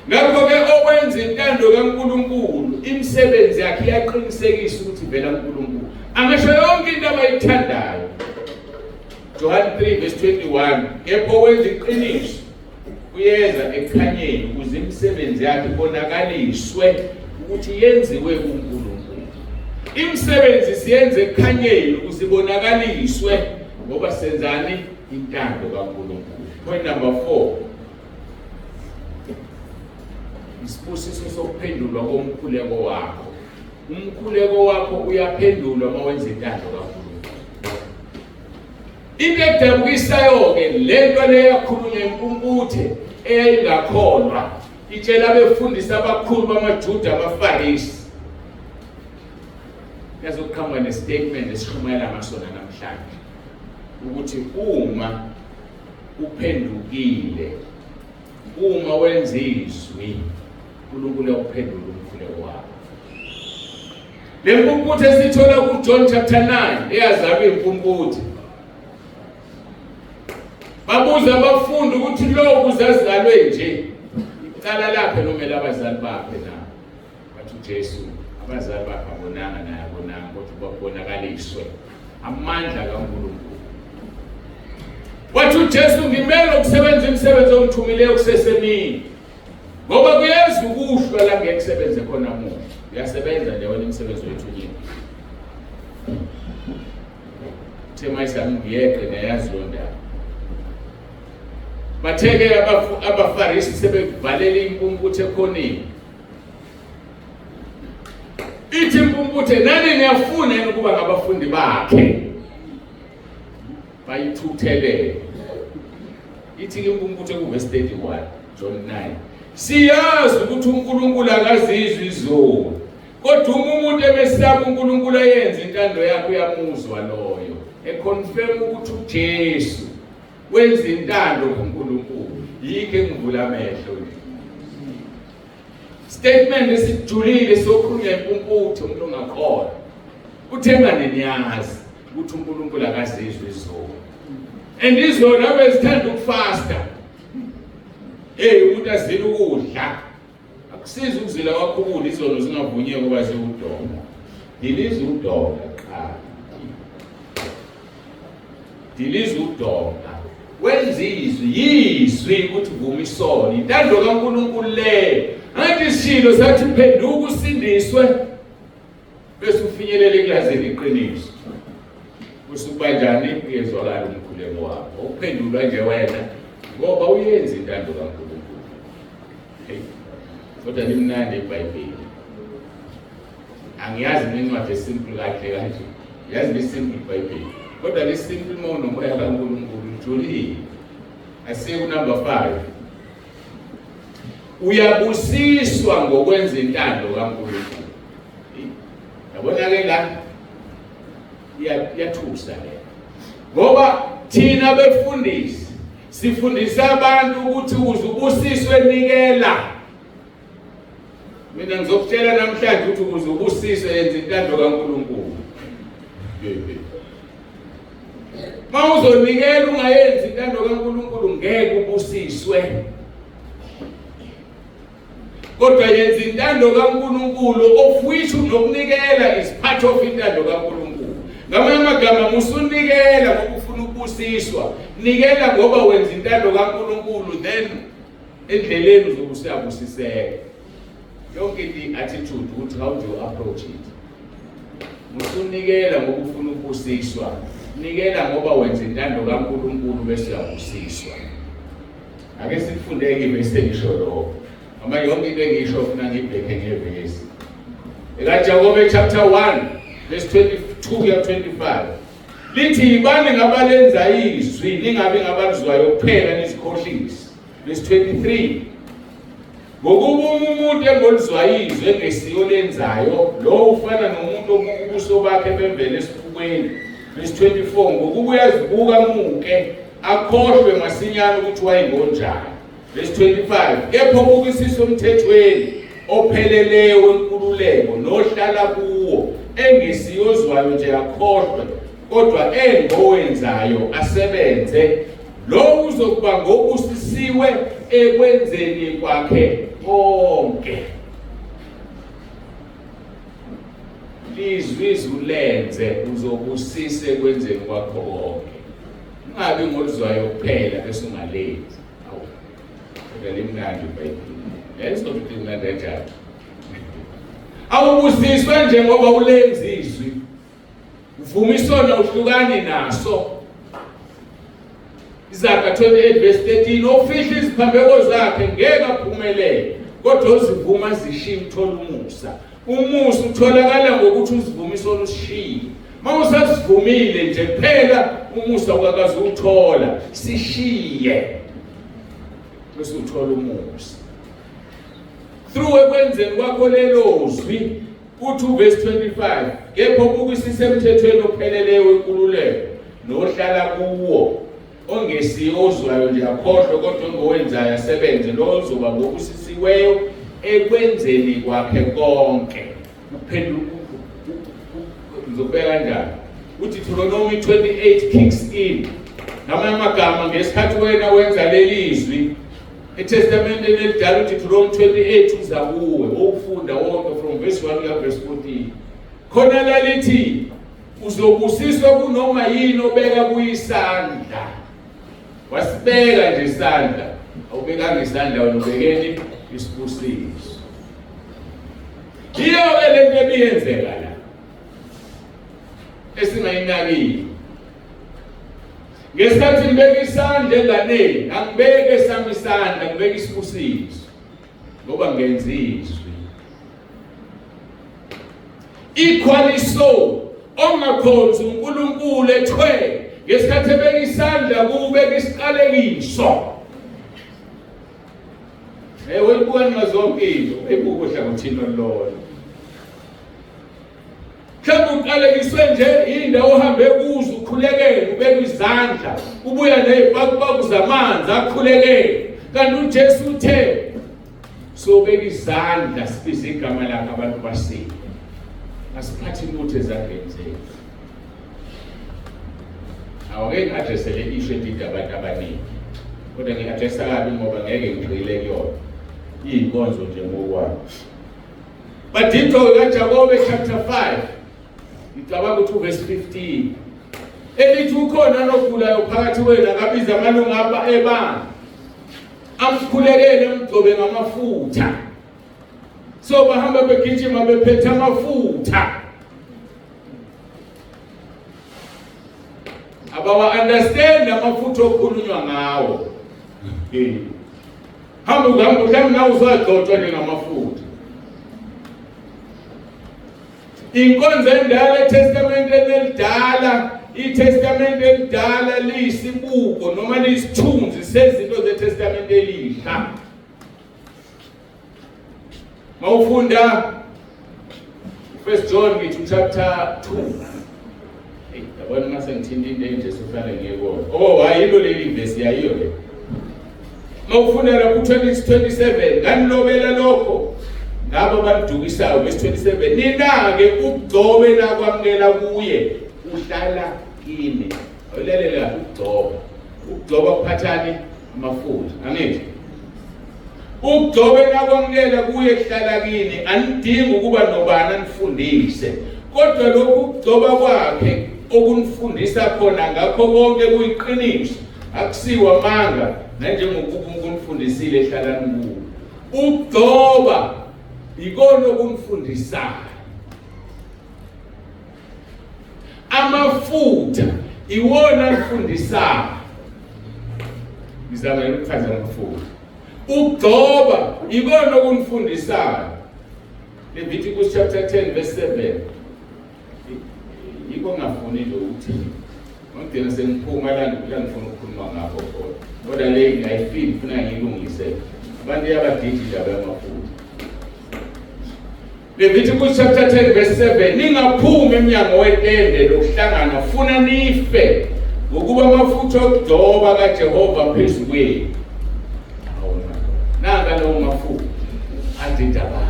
Ngakho ke owenza intando kaNkulunkulu imisebenzi yakhe iyaqinisekisa ukuthi vela kuNkulunkulu. Angasho yonke into abayithandayo. John 3 verse 21 kepha owenza iqiniso uyeza ekhanyeni ukuze imisebenzi yakhe ibonakaliswe ukuthi yenziwe kuNkulunkulu. Imisebenzi siyenze ekhanyeni ukuze ibonakaliswe ngoba senzani intando kaNkulunkulu. Point number 4. Isibusiso sokuphendulwa komkhuleko wakho. Umkhuleko wakho uyaphendulwa uma wenza intando kaNkulunkulu. Into edabukisayo ke lento leyakhulunywa impumputhe eyayingakholwa itshela abefundisa abakhulu bamaJuda amaFarisi. Yazokukhamba nestatement esishumayela ngasona namhlanje ukuthi uma uphendukile, uma wenza izwi, uNkulunkulu uyakuphendula umkhuleko wakho. Le mpumputhe esithola kuJohn chapter 9 eyazalwa impumputhe. Babuza abafundi ukuthi lo kuzazalwe nje icala laphe nomele abazali bakhe na. Bathi uJesu abazali bakhe abonanga naye abonanga kodwa babonakaliswe amandla kaNkulunkulu. Wathi uJesu ngimele ukusebenza imisebenzi omthumileyo kusesemini. Ngoba kuyezwa ukuhlwa la ngeke kusebenze khona umuntu. Uyasebenza nje wena imisebenzi oyithunyile. Thema isami ngiyeqe neyazi lo ndaba. Batheke abaFarisi sebevalele impumputhe ekhoneni. Ithi impumputhe nani ngiyafuna ukuba ngabafundi bakhe. Bayithuthelele. Ithi impumputhe kuverse 31 John 9. Siyazi ukuthi uNkulunkulu akazizwi izolo. Kodwa umuntu emesaba uNkulunkulu ayenza intando yakhe uyamuzwa loyo. Econfirm ukuthi uJesu wenza intando kuNkulunkulu. Yikho engivula amehlo nje. Statement esijulile sokhulunywa impumputho umuntu ongakhona. Uthengane niyazi ukuthi uNkulunkulu akazizwe izolo. And izolo nawe zithanda ukufasta. Umuntu azile ukudla. Akusizi ukuzila kwakho ukudla izolo zingavunyeki kuba sewudonga. Dilize udonga qha. Dilize udonga. Wenzizwe yizwi ukuthi vuma isono. Intando kaNkulunkulu le. Angithi isilo sathi phenduka usindiswe bese ufinyelela ekulazeni iqiniso. Usukuba njani uyezwakala umkhuleko wakho. Ukuphendulwa nje wena ngoba uyenza intando kaNkulunkulu. Kodwa limnandi iBhayibheli. Angiyazi nencwadi esimple kahle kanje. Yazi lesimple iBhayibheli. Kodwa lesimple mono moya kaNkulunkulu ujulile. Asiye number 5. Uyabusiswa ngokwenza intando kaNkulunkulu. Yabona ke la yathusa le. Ngoba thina befundisi sifundisa abantu ukuthi uzubusiswe nikela. Mina ngizokutshela namhlanje ukuthi uzubusiswe yenza intando kaNkulunkulu. Ma uzonikela ungayenzi intando kaNkulunkulu ngeke ubusiswe. Kodwa yenza intando kaNkulunkulu of which unokunikela is part of intando kaNkulunkulu. Ngamanye amagama musunikela ngoba ufuna ukubusiswa. Nikela ngoba wenza intando kaNkulunkulu then endleleni uzobusiseka. Yonke i-attitude ukuthi how do you approach it. Musunikela ngoba ufuna ukubusiswa. Nikela ngoba wenza intando kaNkulunkulu bese uyabusiswa. Ake sifundeke bese ngisho lokho. Ama yonke into engisho ufuna ngibheke ngevesi. EkaJakobe chapter 1 verse 22 kuya 25. Lithi yibani ngabalenza izwi ningabe ngabalizwayo kuphela nizikhohlisi. Verse 23. Ngokuba umuntu engolizwa izwi engesiyo lenzayo lo ufana nomuntu obuso bakhe bemvele esifukweni. Verse 24. Ngokuba uyazibuka muke akhohlwe masinyane ukuthi wayingonjani. Verse 25. Kepha ubukisisa umthethweni opheleleyo wenkululeko nohlala kuwo engesiyozwayo nje akhohlwe kodwa engowenzayo asebenze lo uzokuba ngobusisiwe ekwenzeni kwakhe konke. Lizwi ulenze uzobusise ekwenzeni kwakho konke. Ungabi ngolizwayo kuphela bese ungalenzi. Limnandi iBhayibheli. Leso futhi imnandi kanjani. Awubusiswe nje ngoba ulenza izwi. Uvuma isono uhlukani naso. Izaga 28 verse 13 ofihla iziphambeko zakhe ngeke aphumelele kodwa uzivuma zishiya uthola umusa. Umusa utholakala ngokuthi uzivuma isono usishiye. Mawusazivumile nje phela umusa ukakazi uthola sishiye. Bese uthola umusa. Through ekwenzeni kwakho lelo zwi uthi verse 25 kepha ubukisisa emthethweni opheleleyo wenkululeko nohlala kuwo ongesiyozwayo nje akhohlwe kodwa ongowenzayo asebenze lo uzoba ngobusisiweyo ekwenzeni kwakhe konke. Uphenduka ngizobeka kanjani uthi Deuteronomy 28 kicks in. Ngamanye amagama ngesikhathi wena wenza leli zwi eTestament elidala uthi Deuteronomy 28 uza kuwe ufunda wonke from verse 1 to verse 14. Khona la lithi uzobusiswa kunoma yini obeka kuyisandla. Wasibeka nje isandla. Awubekanga isandla wena ubekeni isibusiso. Iyo lento ebiyenzeka la. Esingayinakile. Ngesikhathi ngibeka isandla enganeni, angibeke sami isandla ngibeka isibusiso. Ngoba ngenza izwi. Equally so, ongakhonza uNkulunkulu ethwe ngesikhathi ebeka isandla kubeka isiqalekiso. Weyibuka ngazonke into, ebuka uhlangothini olulodwa. Mhlawumbe uqalekiswe nje indawo ohambe kuzo ukhulekele ubeka izandla ubuya nezibhakubaku zamanzi akhulekele kanti uJesu uthe sobeka izandla sibize igama lakhe abantu basile asiphathi lutho ezandleni zethu. Awake ngi-addresse le issue edide abantu abaningi kodwa ngi-addressa kabi ngoba ngeke ngigxile kuyona iy'nkonzo nje ngokwami. But into kaJakobe chapter 5 ngicabanga ukuthi verse 15 elithi ukhona nogulayo phakathi kwenu akabiza amalunga ebandla amkhulekele amgcobe ngamafutha. So bahamba begijima bephethe amafutha. Abawa understand amafutha okukhulunywa ngawo. Hamba mhlawumbe nawe uzagcotshwa ngamafutha. Inkonzo endala eTestamenteni elidala, iTestamenti elidala liyisibuko noma liyisithunzi sezinto zeTestamenti elisha. Mawufunda 1 John chapter 2. Yabona mase ngithinta into enje sofanele ngiyibona. Hayilo leli verse yayiyo le. Mawufunda la ku-27 nganilobela lokho ngabo bandukisayo verse 27 nina-ke ukugcobe nakwamukela kuye uhlala kini. Awulelele kahle ukugcoba kuphathani amafutha angithi ukugcobe nakwamukela kuye kuhlala kini anidingi ukuba nobani anifundise kodwa lokhu ukugcoba kwakhe okunifundisa khona ngakho konke kuyiqiniso akusiwa amanga nanjengokuba ukunifundisile ehlalani kuwo. Ukugcoba ikona okunfundisayo. Amafutha iwona afundisayo. Ngizama ukuchaza amafutha. Ukugcoba ikona okunfundisayo. Leviticus chapter 10 verse 7. Yiko ngafuni lo uthi. Ngidinga sengiphuma la ngifuna ukukhuluma ngakho kodwa. Kodwa le ngiyayifeel ufuna ngilungise. Abantu yabadijila bayamafutha. Leviticus chapter 10 verse 7 ningaphumi eminyango wetende lokuhlangana funa nife ngokuba amafutha okugcoba kaJehova phezu kwenu. Nanga lo mafutha adidaba.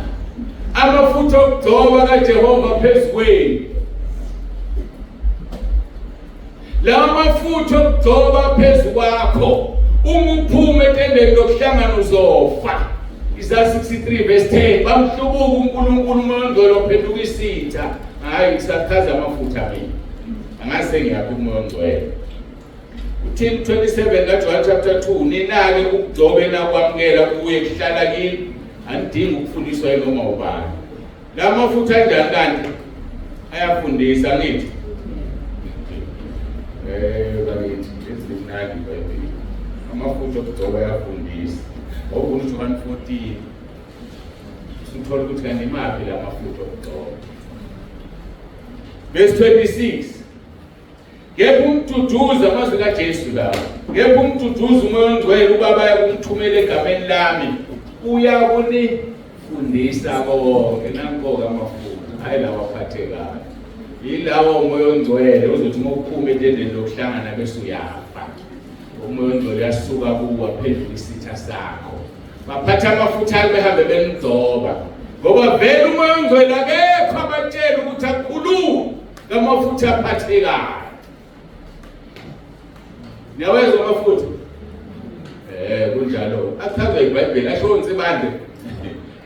Amafutha okugcoba kaJehova phezu kwenu. La mafutha okugcoba phezu kwakho umuphuma etendeni lokuhlangana uzofa. Isaiah 63 verse 10 bamhlubuka uNkulunkulu uMoya ophenduka isitha. Hayi ngisakhaza amafutha mina. Angase ngiyaphi uMoya Ongcwele. U-10 27 kaJohn chapter 2 nina-ke ukugcobe nakwamukela kuye kuhlala kini anidingi ukufundiswa noma ubani. La mafutha anjani kanti ayafundisa ngithi bakithi ezimnandi eBhayibhelini amafutha okugcoba ayafundisa. Okunye 114 sithola ukuthi kanti imaphi la mafutha okugcoba. Verse 26 ngeke umduduza amazwi kaJesu lawo. Ngeke umduduza uMoya Ongcwele ubaba yakumthumela egameni lami uyakunifundisa konke nanko amafutha hayi lawa aphathekayo. Yilawo uMoya Ongcwele uzothi uma uphuma etendeni lokuhlangana bese uyafa. uMoya Ongcwele uyasuka kuwa phezu isitha sakho. Baphatha amafutha behambe benigcoba. Ngoba vele uMoya Ongcwele akekho abatshela ukuthi akukhuluma ngamafutha aphathekayo. Niyawezwa amafutha? Kunjalo. Achaza iBhayibheli asho ntsibande.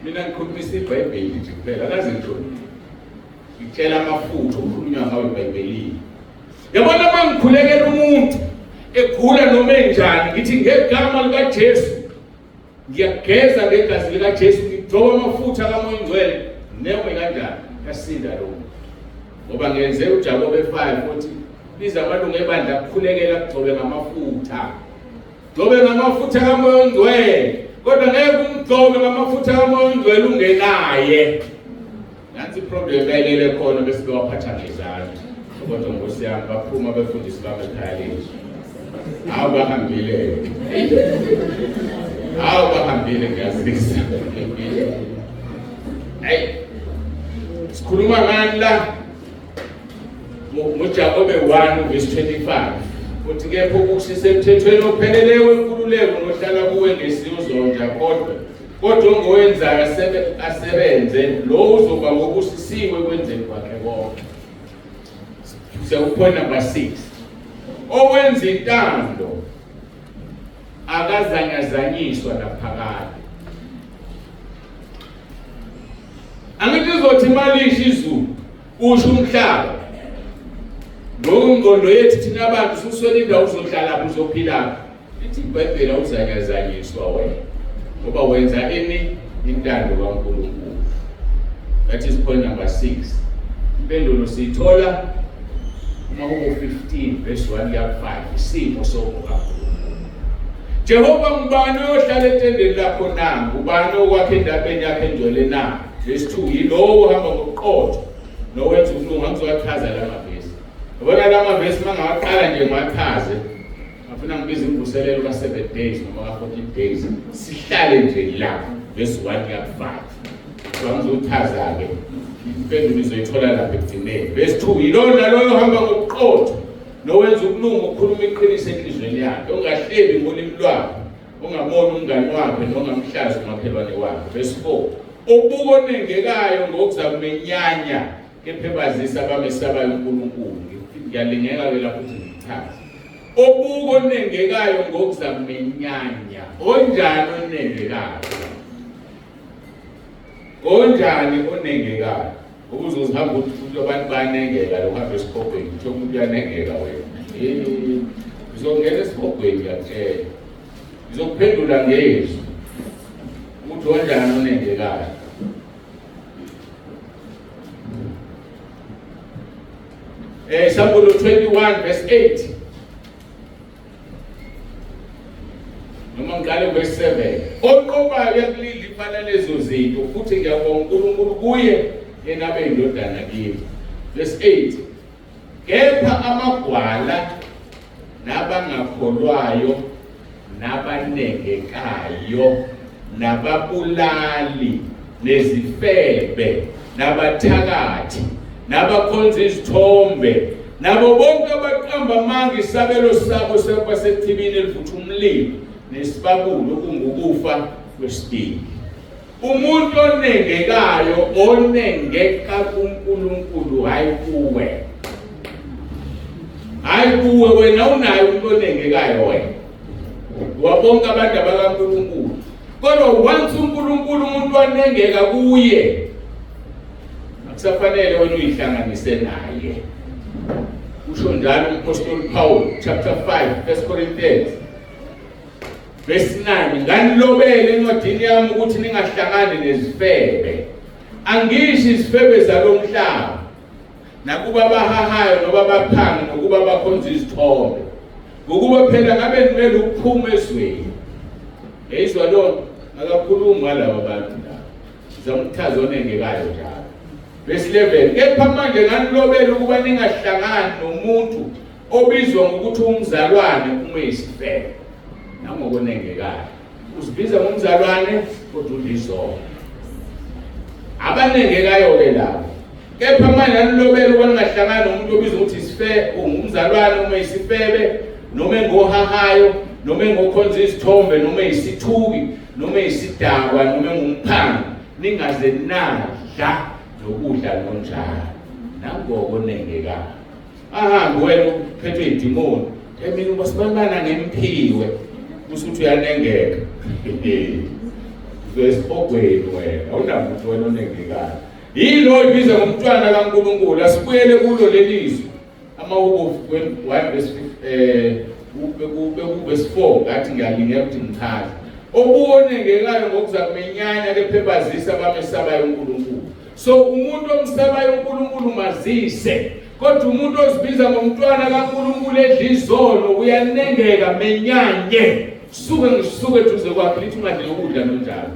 Mina ngikhulumisa iBhayibheli nje kuphela akaze ngishoni. Ngitshela amafutha okukhulunywa ngawo eBhayibhelini. Yabona mangikhulekela umuntu egula noma enjani ngithi ngegama likaJesu ngiyageza ngegazi likaJesu ngigcoba amafutha kaMoya Ongcwele nemo kanjani yasinda lo. Ngoba ngenze uJakobe 5 uthi biza amalungu ebandla akukhulekela kugcobe ngamafutha. Gcobe ngamafutha kaMoya Ongcwele. Kodwa ngeke umgcobe ngamafutha kaMoya Ongcwele ungenaye. Nansi iproblem bayilele khona bese bewaphatha ngezandla. Kodwa Nkosi yami baphuma befundisi bami ekhaya lethu. Hawu bahambile. Hawu bahambile ngiyazisa. Hey. Sikhuluma ngani la? uJakobe 1:25 uthi kepha okusisemthethweni opheleleyo wenkululeko nohlala kuwe ngesiyozonja kodwa ongowenzayo asebenze lo uzoba ngobusisiwe kwenzeni kwakhe konke. So point number 6, owenza intando akazanyazanyiswa naphakade. Angithi uzothi malisha izulu usho umhlaba ngokungqondo yethu thina abantu suswele indawo uzohlala lapho uzophila. Ithi iBhayibheli awuzanyazanyiswa wena ngoba wenza intando kaNkulunkulu. That is point number 6. Impendulo siyithola uma-15:1-5 isimo sokukaNkulunkulu. Jehova ngubani ohlala etendeni lakho na? Ngubani okwakha endabeni yakhe engcwele na? Verse 2, yilowo ohamba ngobuqotho nowenza ukulunga. Ngizowachaza la mavesi. Yabona la mavesi mangawaqala nje ngiwachaze, ngafuna ngibize imvuselelo ka7 days noma ka14 days. Sihlale nje la verse 1-5. Ngizochaza-ke impendulo izoyithola lapha ekugcineni. Verse 2, yilowo naloyo ohamba ngobuqotho nowenza ukulunga ukukhuluma iqiniso enhliziyweni yakhe, ongahlebi ngolimi lwakhe, ongamona umngani wakhe nongamhlazi umakhelwane wakhe. Verse 4, obuka onengekayo ngokuzakumenyanya kepha ebazisa abamesabayo uNkulunkulu. Ngiyalingeka-ke lapho ukuthi ngikuchaze. Obuka onengekayo ngokuzakumenyanya. Onjani onengekayo? Konjani onengekayo? Ukuze uzihamba ukuthi abantu bayanengeka lo uhambe esikhobheni, kuthiwa umuntu uyanengeka wena. Ngizongena esikhobheni ngiyakutshela. Ngizokuphendula ngezwi ukuthi onjani onengekayo. Isaiah 21:8. Noma ngiqale verse 7. Oqobayo uyakulidla ifana lezo zinto futhi ngiyabonga uNkulunkulu kuye yena abe indodana kimi. Verse 8. Kepha amagwala nabangakholwayo nabanengekayo nababulali nezifebe nabathakathi nabakhonza izithombe nabo bonke abaqamba amanga isabelo sabo sepasethibini elivutha umlilo nesibabulo kungukufa kwesibili. Umuntu onengekayo onengeka kuNkulunkulu hayi kuwe. Hayi kuwe wena unayo umuntu onengekayo wena. Wabonke abantu abakaNkulunkulu. Kodwa once uNkulunkulu umuntu wanengeka kuye, akusafanele wena uyihlanganise naye. Usho njalo uMapostoli Paul chapter 5 1 Corinthians verse 9, nganilobele encwadini yami ukuthi ningahlangani nezifebe. Angisho izifebe zalomhlaba nakuba bahahayo noba baphangi nokuba bakhonza izithombe, ngokuba phela ngabe nimele ukuphuma ezweni. Yezwa lo akakhulumi ngalabo bantu la. Ngizamchaza onengekayo njalo. Verse 11, kepha manje nganilobele ukuba ningahlangani nomuntu obizwa ngokuthi umzalwane uma yisifebe. Nangokonengekayo uzibiza ngomzalwane kodwa ulizona. Abanengekayo-ke labo. Kepha manje nganilobele ukuba ningahlangani nomuntu obizwa ukuthi isifebe, umzalwane uma yisifebe, noma engohahayo, noma engokhonza izithombe, noma yisithuki, noma yisidakwa, noma engumphanga, ningaze nadla nokudla nonjalo. Nangokonengekayo. Ahambe wena uphethwe idimoni, emini ubasibambana ngemphiwe usuthi uyanengeka. Uzesibhogweni wena, awunamuntu wena onengekayo. Yilo ibiza ngomntwana kaNkulunkulu. Asibuyele kulo lelizwi. Amahubhu 1:4 ngathi ngiyalingeka ukuthi ngichaze. Obuonengekayo ngokuzakumenyanya kepha ebazisa abamesabayo uNkulunkulu. So umuntu omsabayo uNkulunkulu mazise. Kodwa umuntu ozibiza ngomntwana kaNkulunkulu edla izono uyanengeka menyanye. Suke duze kwakhe lithi ungadli ukudla nonjalo.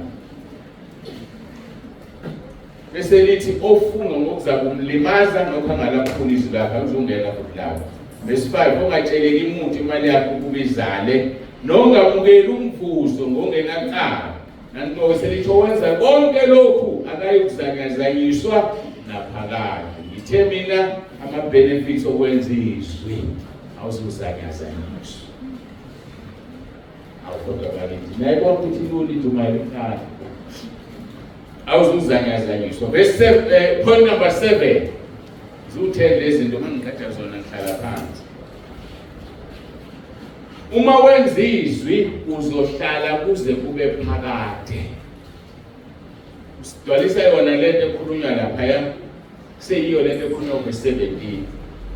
Bese lithi ofunga ngokuzakumlimaza nokhangala kuphula izwi lakhe uzongena kulabo. Verse 5, ongatsheleki umuntu imali yakho ukubizale nongamukeli umvuzo ngongenacala. Nanto selithi owenza konke lokhu akayokuzanyazanyiswa naphakade. Ngithe mina ama-benefits okwenza izwi awuzuzanyazanyiswa. Awukodwa bakithi nayibona ukuthi ilulile umayilithanda awuzuzanyazanyiswa. Point number 7 ziwu-10 lezinto mangiqeda zona ngihlala phansi. Uma wenza izwi uzohlala kuze kube phakade. Sidwalisa yona lento ekhulunywa laphaya seyiyo lento ekhulunywa ku-17.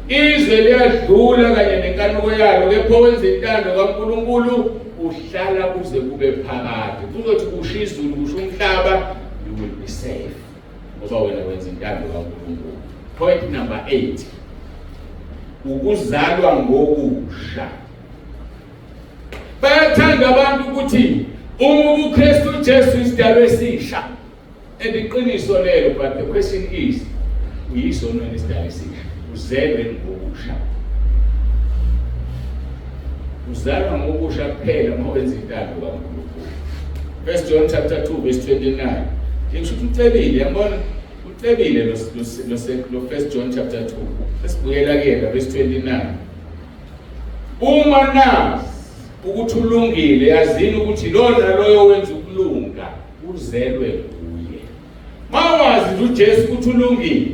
Izwe liyadlula kanye nenkanuko yalo, kepha wenza intando kaNkulunkulu uhlala kuze kube phakade. Kuzothi kusha izulu kusha umhlaba, you will be safe ngoba wena wenza intando kaNkulunkulu. Point number 8, ukuzalwa ngokusha. Bayathanda abantu ukuthi uma uKristu Jesu isidalwa esisha. Iqiniso lelo, but the question is, uyisono isidalwa esisha? Uzelwe ngokusha. Uzalwa ngokusha kuphela uma wenza intando kaNkulunkulu. 1 John chapter 2 verse 29. Ngisho ucebile, yabona? Ucebile lo 1 John chapter 2. Lesibuyela ke verse 29. Uma nazi ukuthi ulungile, yazini ukuthi lona loyo wenza ukulunga uzelwe kuye. Mawazi uJesu ukuthi ulungile,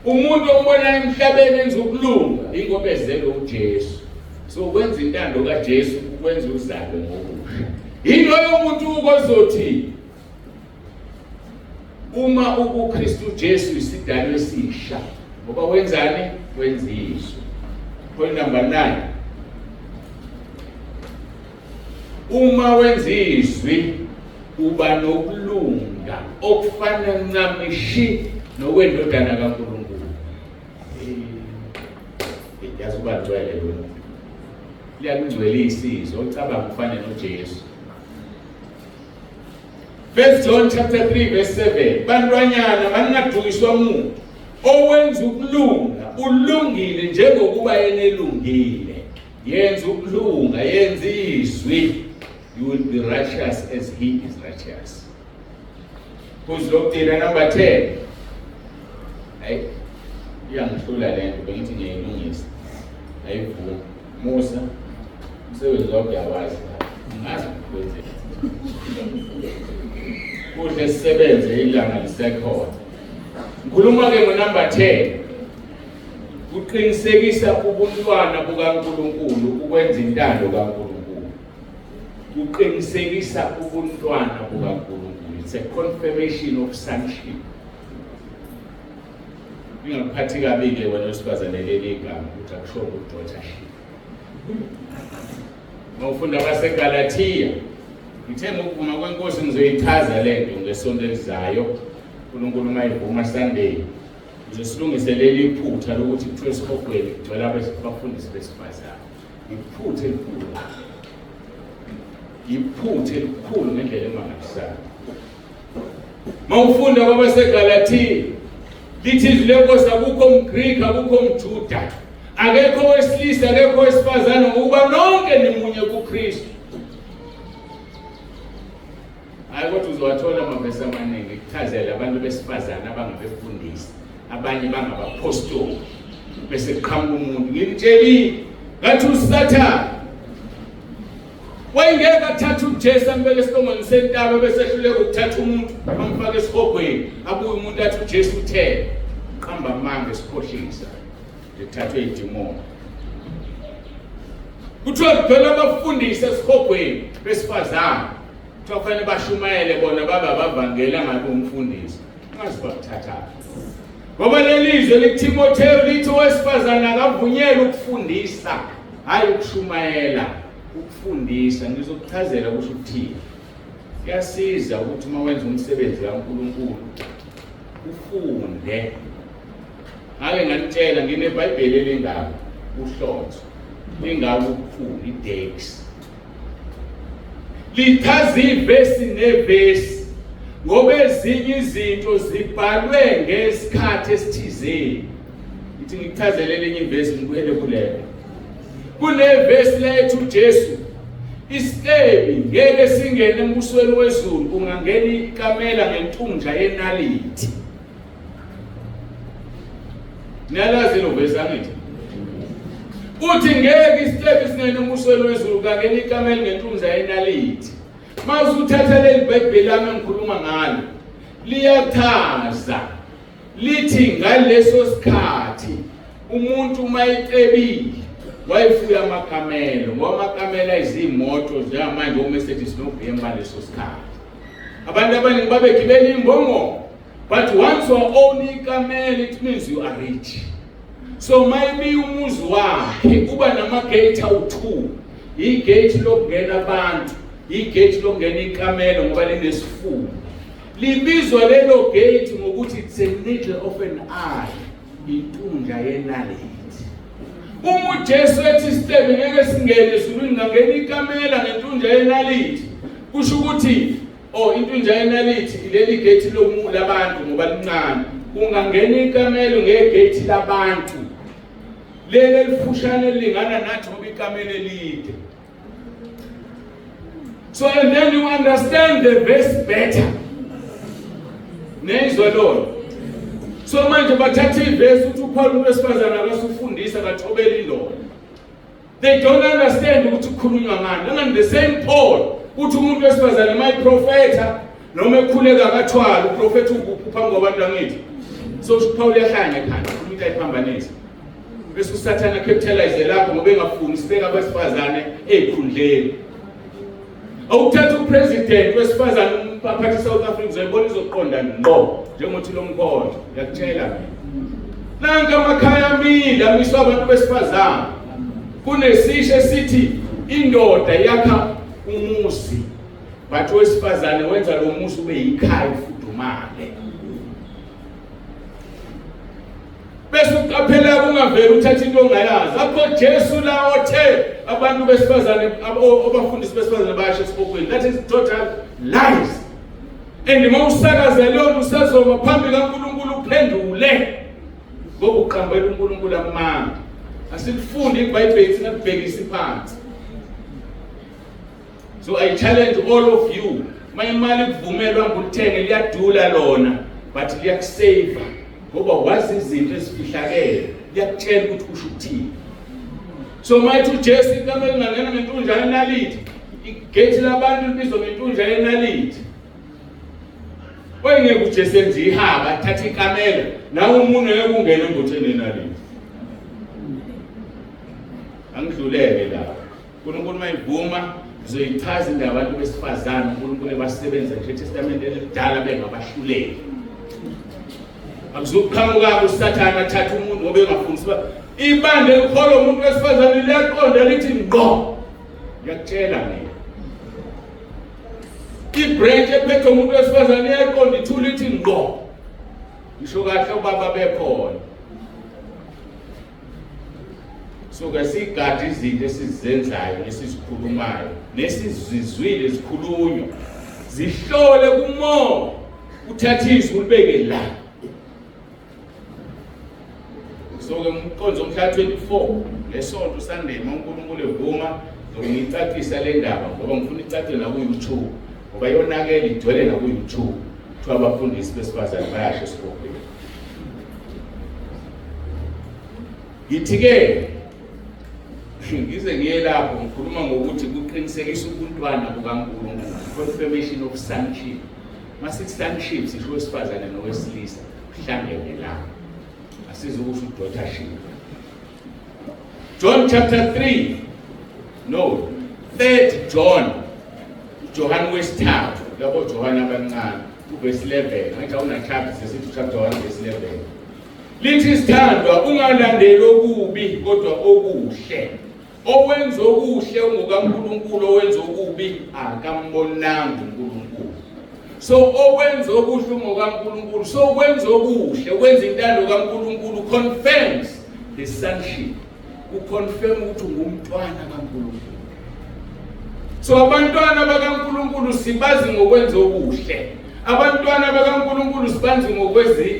umuntu ombona emhlabeni enza ukulunga ingoba ezelwe uJesu. So kwenza intando kaJesu ukwenza uzalwe ngokusha. Yiloyo muntu ukozothi uma uKristu Jesu isidalwa esisha ngoba wenzani? Wenza izwi. Point number 9, uma wenza izwi uba nokulunga okufana ncamishi nokwendodana kaNkulunkulu. Yazi uba ngcwele lona. Liyangcwelisa izwi ocabanga ufane noJesu. 1 John chapter 3 verse 7. Bantwanyana maningadukiswa umuntu owenza ukulunga ulungile njengokuba yenelungile. Yenza ukulunga, yenza izwi. You will be righteous as he is righteous. Who's looked in number 10? Hey, iyangihlula lento bengithi ngiyilungisa. Ayivuma. Musa, umsebenzi wakho uyawazi. Ngazi ukwenze. Kuhle sisebenze ilanga lisekhona. Ngikhuluma ke ngo-number 10. Kuqinisekisa ubuntwana bukaNkulunkulu, ukwenza intando kaNkulunkulu. Kuqinisekisa ubuntwana bukaNkulunkulu. It's a confirmation of sonship. Ngingaphathi kabi-ke wena wesifazane leli igama ukuthi akusho daughtership. Mawufunda baseGalatia, ngithe ngokuvuma kwenkosi ngizoyichaza lento ngesonto elizayo. uNkulunkulu mayivuma Sunday. Ngizosilungiselela iphutha lokuthi kuthiwe esihogweni kugcwele abafundisi besifazane. Iphutha elikhulu. Iphutha elikhulu ngendlela emangalisayo. Mawufunda kwabaseGalatia, lithi izwi lenkosi akukho umGreek akukho umJuda, akekho owesilisa akekho owesifazane, ngokuba nonke nimunye kuKristu. Hayi kodwa uzowathola amavesi amaningi kuchazela abantu besifazane abangabefundisi, abanye bangabapostoli, bese kuqhamuka umuntu ngimtshelile ngathi uSathane wayengeke athathe uJesu ambeke esiqongweni sentaba bese ehluleka ukuthatha umuntu amfake esihogweni, abuye umuntu athi uJesu uthe qamba amanga esikhohlisa lithathwe idimoni. Kuthiwa kugcwele abafundisi esihogweni besifazane, kuthiwa kufanele bashumayele bona babe abavangeli angabe umfundisi. Ungazi bakuthatha ngoba lelizwe liTimotheo lithi owesifazane akavunyelwe ukufundisa, hayi ukushumayela. Ukufundisa ngizokuchazela ukuthi ukuthini. Kuyasiza ukuthi uma wenza umsebenzi kaNkulunkulu ufunde. Ngake nganitshela ngineBhayibheli elingaka uhlonzo, lingaka ukukhulu iDex. Lichaza ivesi nevesi ngoba ezinye izinto zibhalwe ngesikhathi esithizeni. Ngithi ngichazele elinye ivesi ngibuyele kulelo. Kunevesi lethu uJesu isitebi ngeke singene embusweni wezulu, kungangena ikamela ngentunja yenalithi. Niyalazi lo verse angithi. Uthi ngeke isitepe singene umusweni wezulu kake nikamela ngentunza yenalithi. Mawusuthatha leli Bhayibheli lami engikhuluma ngalo. Liyachaza. Lithi ngaleso sikhathi umuntu mayicebile wayefuya amakamelo ngoba amakamela izimoto njengamanje oMercedes noBM leso sikhathi. Abantu abaningi babegibela imbongo. But once you own ikamela, it means you are rich. So maybe umuzi wakhe uba namagate awu-2. Igate lokungena abantu, igate lokungena ikamelo ngoba linesifuba. Libizwa lelo gate ngokuthi it's a needle of an eye, intunja yenalithi. Uma uJesu ethi isitepe ngeke singene ezulwini ngangena ikamela ngentunja yenalithi, kusho ukuthi intunja yenalithi ileli gate labantu ngoba lincane. Ungangena ikamelo ngegate labantu. Leli elifushane lingana nathi ngoba ikamelo elide. So and then you understand the verse better. Nezwe Lord. So manje bathatha iverse uthi uPaul umuntu wesifazana akasufundisa kathobela indolo. They don't understand ukuthi kukhulunywa ngani. And the same Paul uthi umuntu wesifazana mayiprofetha noma ekhuleka kathwala uprofetha ukuphi phambi kwabantu angithi. So uPaul yahlanya ekhanda umuntu ayiphambanisa. Bese uSathana capitalize lapho ngoba engafuni sibeka abesifazane ezikhundleni. Awuthatha upresident wesifazane umphathi South Africa uzayibona izoqonda ngqo njengothi lo mkhonto yakutshela mina. Nanka amakhaya amile amiswa abantu besifazane. Kunesisho esithi indoda yakha umuzi but wesifazane wenza lo muzi ube yikhaya ifudumale. Bese uqaphela kungaveli uthatha into ongayazi. Akho Jesu la othe abantu besifazane abafundisi besifazane bayasho esibokweni. That is total lies. And mawusakaza leyo usazoma phambi kaNkulunkulu uphendule ngoba uqambela uNkulunkulu amanga. Asilifundi iBhayibheli sinabhekisi phansi. So I challenge all of you. Mayimali kuvumelwa ngikuthenge liyadula lona but liyakusave. Ngoba wazi izinto ezifihlakele liyakutshela ukuthi kusho ukuthini. So mayithi uJesu ikamela lingangena ngentunja yenalithi. Igate labantu libizwa ngentunja yenalithi. Wayengeke uJesu enze ihaba athatha ikamela nawe umuntu ngeke ungene embotsheni yenalithi. Angidluleke la. uNkulunkulu mayivuma uzoyichaza indaba abantu besifazane uNkulunkulu ebasebenza ngeTestament elidala bengabahluleli. Akuzuqhamuka uSathana athatha umuntu ngoba engafundiswa ibande elikholo umuntu wesifazane liyaqonda lithi ngqo. Ngiyakutshela mina. Ibranch ephethe umuntu wesifazane iyaqonda ithula lithi ngqo. Ngisho kahle ubaba bekhona. So kasigadi izinto esizenzayo nesisikhulumayo nesizizwile sikhulunywa zihlole kumoya uthathise ulibeke la. So umqonzo umhla 24 lesonto Sunday uNkulunkulu evuma ngicacisa le ndaba ngoba ngifuna icacile na ku YouTube ngoba yonakele igcwele na ku YouTube kuthiwa abafundisi besifazane bayasho esibokweni. Ngithi-ke ngize ngiye lapho ngikhuluma ngokuthi kuqinisekisa ubuntwana bukaNkulunkulu, confirmation of sonship. Masithi sonship sisho wesifazane nowesilisa kuhlangene la. Asizukusho daughtership. John chapter 3. No, 3 John. John wesithathu lapho John abancane verse 11. Ngithi awuna chapter sesithi chapter 1 verse 11. Lithi sithandwa ungalandeli okubi kodwa okuhle. Owenza okuhle ungokaNkulunkulu, owenza okubi akambonanga uNkulunkulu. So owenza okuhle ungokaNkulunkulu, so wenza okuhle, wenza intando kaNkulunkulu confirms the sonship. Uconfirm ukuthi ungumntwana kaNkulunkulu. So abantwana bakaNkulunkulu sibazi ngokwenza okuhle. Abantwana bakaNkulunkulu sibanzi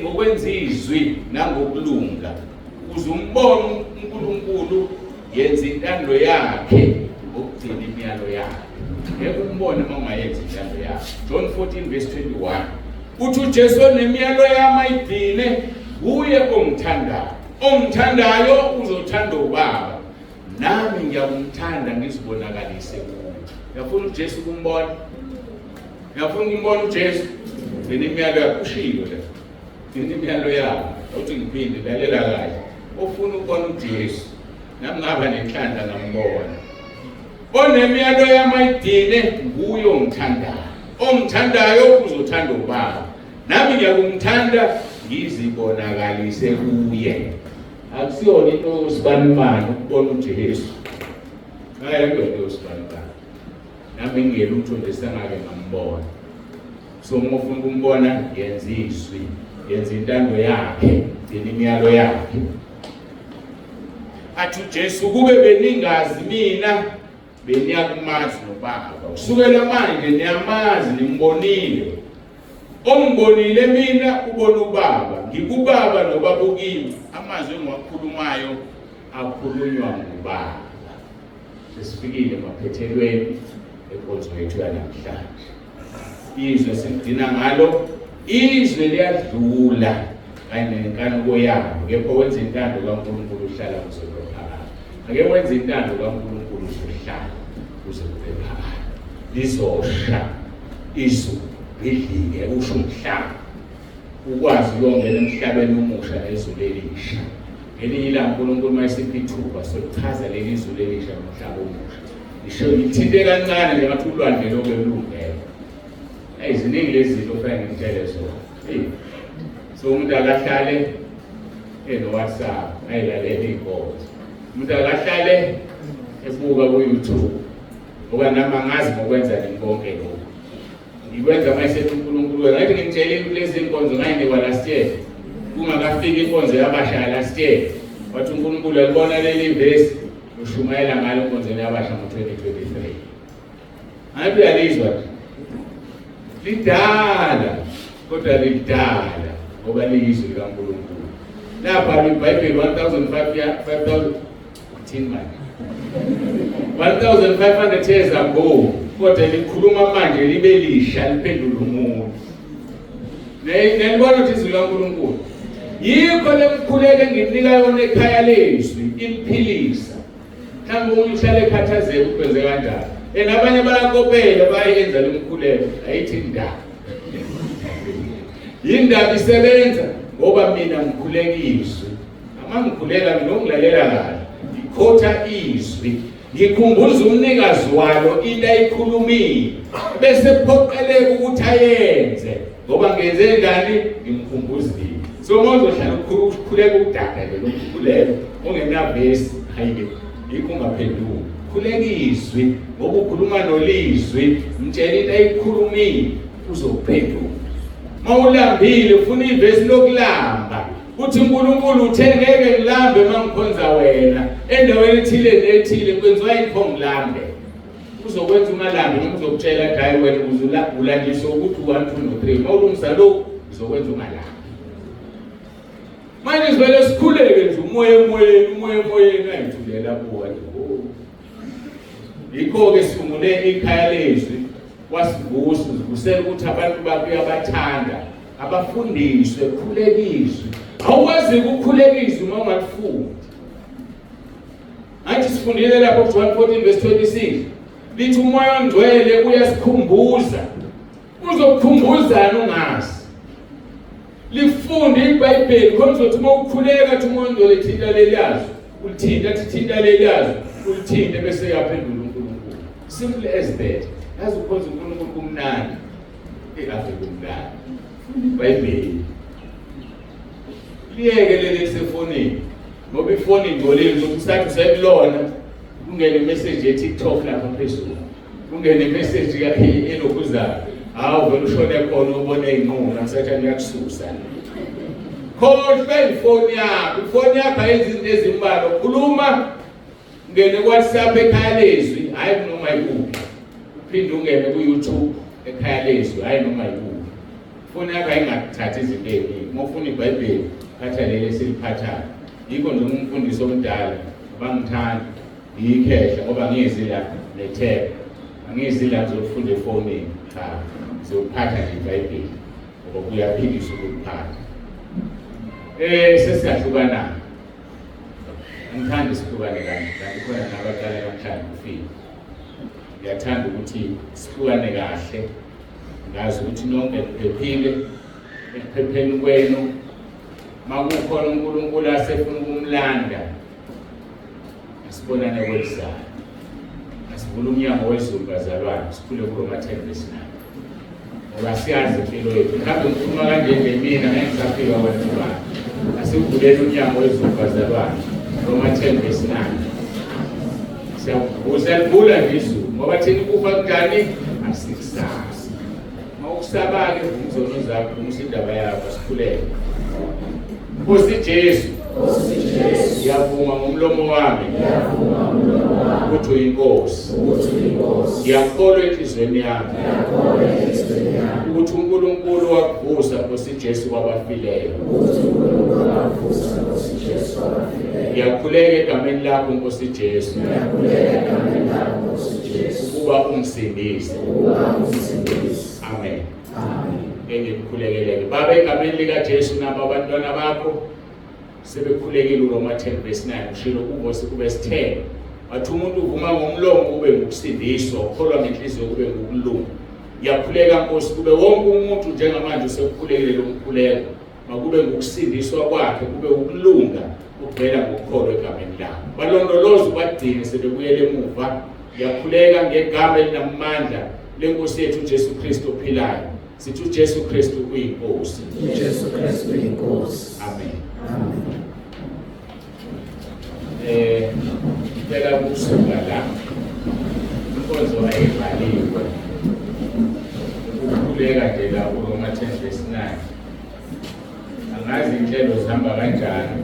ngokwenza izwi nangokulunga. Uzumbona uNkulunkulu yenza intando yakhe ngokugcina imiyalo yakhe. Ngeke umbone uma ungayenza intando yakhe. John 14 verse 21. Uthi uJesu nemiyalo yami ayigcine kuye ongithandayo. ongithandayo uzothanda ubaba, nami ngiyakumthanda ngizibonakalise kuye. Ngiyafuna uJesu ukumbona, ngiyafuna ukumbona uJesu. Lena imiyalo yakushiwo le, lena imiyalo yakho uthi ngiphinde lalela kahle. Ofuna ukubona uJesu, nami ngaba nenhlanhla ngambona. Onemiyalo yamayidine nguye ongithandayo, ongithandayo uzothanda ubaba, nami ngiyakumthanda ngizibonakalise kuye. Akusiyona into yosibanibani ukubona uJesu, ayikho into yosibanibani. Nami ngelutho nje sengake ngambona. So uma ufuna ukumbona yenza izwi, yenza intando yakhe, yenza imiyalo yakhe. Athi uJesu kube beningazi mina beniyakumazi nobaba, kusukela manje niyamazi nimbonile. Ongibonile mina ubona ubaba, ngikubaba nobaba ukimi. Amazwi engiwakhulumayo akhulunywa ngubaba. Sesifikile emaphethelweni enkonzo yethu yanamhlanje. Izwe silidina ngalo, izwe liyadlula kanye nenkanuko yabo. Kepha wenza intando kaNkulunkulu uhlala kuze kube phakade. Ake wenza intando kaNkulunkulu uhlala kuze kube phakade. Lizosha izulu lidlike usho umhlaba, ukwazi ukungena emhlabeni omusha nezulu elisha. Ngelinye ilanga uNkulunkulu mayesipha ithuba sokuchaza leli izulu elisha nomhlaba omusha. Lisho lithinte kancane nje ngathi ulwandle lokwelungelo. Ziningi lezi zinto ofanele ngitshele zona. So umuntu akahlale no-WhatsApp ayilalele iy'nkonzo, umuntu akahlale ebuka ku-YouTube, ngoba nami angazi ngokwenza nini konke lokhu. Ngikwenza mayisethi uNkulunkulu wena, ngathi ngimtshelile kulezi nkonzo ngayinikwa last year, kungakafiki inkonzo yabasha last year. Wathi uNkulunkulu alibona leli vesi ushumayela ngalo enkonzweni yabasha ngo-2023. Ngathi uyalizwa lidala, kodwa lidala ngoba liyizwi likaNkulunkulu. Lapha iBhayibheli 1500 years ago, kodwa likhuluma manje libe lisha liphendula umuntu. Nelibona ukuthi izwi likaNkulunkulu yikho lemkhuleko engininika yona ekhaya lezwi imphilisa. Mhlawumbe umuntu uhlale ekhathazeka ukwenze kanjani. Abanye bayakopela bayenza lemkhuleko ayithi indaba. Indaba isebenza ngoba mina ngikhuleka izwi. Ama ngikhuleka mina ongilalela kahle, ngikhotha izwi, ngikhumbuza umnikazi walo into ayikhulumile, bese kuphoqeleka ukuthi ayenze ngoba ngenze ngani ngimkhumbuzile. So manje uhlala ukukhuleka ukudada nje lokukhuleka ongenavesi hayibe yikho ungaphenduki. Khuleka izwi ngoba ukhuluma nolizwi, mtshela into ayikhulumile uzophenduka. Mawulambile ufuna ivesi lokulamba, uthi uNkulunkulu uthe ngeke ngilambe mangikhonza wena endaweni ethile nethile kwenziwa yikho ngilambe. Uzokwenza umalambe noma uzokutshela hayi wena ulandiswa ukuthi 1 2 no 3 mawulungisa lokhu uzokwenza umalambe. Manje sivele sikhuleke nje umoya ayithulela kuwa nje. Yikho-ke sifungule ikhaya lezwi wasivusa uzivusela ukuthi abantu babuye abathanda abafundiswe khuleka izwi. Awukwazi ukukhuleka izwi uma ungakufundi. Angithi sifundile lapho John 14:26 lithi umoya ongcwele uyasikhumbuza. Uzokukhumbuzana ungazi. Lifunde iBhayibheli khona uzothi uma ukukhuleka uthi umoya ongcwele thinta leliyazi, ulithinta thinta leliyazi, ulithinte bese yaphendula uNkulunkulu. Simple as that. Yazi ukwenza uNkulunkulu kumnandi. Ave kumnandi. iBhayibheli liyeke leli sefonini. Ngoba ifoni ingcolile sokusathi usekulona ungene message ye-TikTok lapha phezulu. Ungene message elokuzayo. Hawu vele ushone khona ubone inqomo nakusathana uyakususa. Khohlwa ifoni yakho ayenza izinto ezimbalwa. Khuluma ngene ku-WhatsApp ekhaya lezwi, hayi noma yikuphi. Uphinde ungene ku-YouTube ekhaya lezwi, hayi noma yikuphi. Ifoni yakho ayingathathi izinto eziningi. Uma ufuna iBhayibheli phatha leli esiliphathayo. Yikho nje umfundisi omdala abangithanda yikhehla ngoba ngizi la nethebe. Angizi la ngizofunda efonini. Cha, ngizophatha nje iBhayibheli ngoba kuyaphilisa ukuphatha. Sesiyahlukana. Angithandi sihlukane kanti khona nabaqala namhlanje ufile. Ngiyathanda ukuthi sihlukane kahle. Ngazi ukuthi nonke niphephile ekuphepheni kwenu. Makukhona uNkulunkulu asefuna ukumlanda, asibonane kwelizayo. Asivule umnyango wezulu bazalwane, sikhule kuRoma 10:9. Ngoba siyazi impilo yethu. Mhlawumbe ngikhuluma kanje mina ngeke ngisafika kwethu. Asivulele umnyango wezulu bazalwane, Roma 10:9. Siyavula nje izulu ngoba thina kufa kunjani asikusazi. Mawukusaba-ke umzono zakho, umsindaba yakho sikhuleke. Nkosi Jesu, ngiyavuma ngomlomo wami ukuthi uyinkosi. Ngiyakholwa enhlizweni yami ukuthi uNkulunkulu wakuvusa Nkosi Jesu kwabafileyo. Ngiyakhuleka egameni lakho Nkosi Jesu ukuba ungisindise. Amen. Ngikukhulekele Baba egameni lika Jesu nabo abantwana bakho sebekhulekile uRoma 10:9 ushilo kuVosi kube sithelo. Wathi umuntu uvuma ngomlomo kube ngokusindiswa, ukholwa ngenhliziyo kube ngokulunga. Ngiyakhuleka Nkosi kube wonke umuntu njengamanje usekhulekile lo mkhuleko, makube ngokusindiswa kwakhe kube ukulunga ukuvela ngokukholwa egameni lakho. Balondoloze badini sebebuyele emuva. Ngiyakhuleka ngegama elinamandla lenkosi yethu uJesu Kristu ophilayo. Sithi uJesu Kristu uyinkosi. uJesu Kristu uyinkosi. Amen. Phela kusuka la inkonzo ayibhaliwe. Ukukhuleka nje la uRoma 10:9. Angazi inhlelo zihamba kanjani.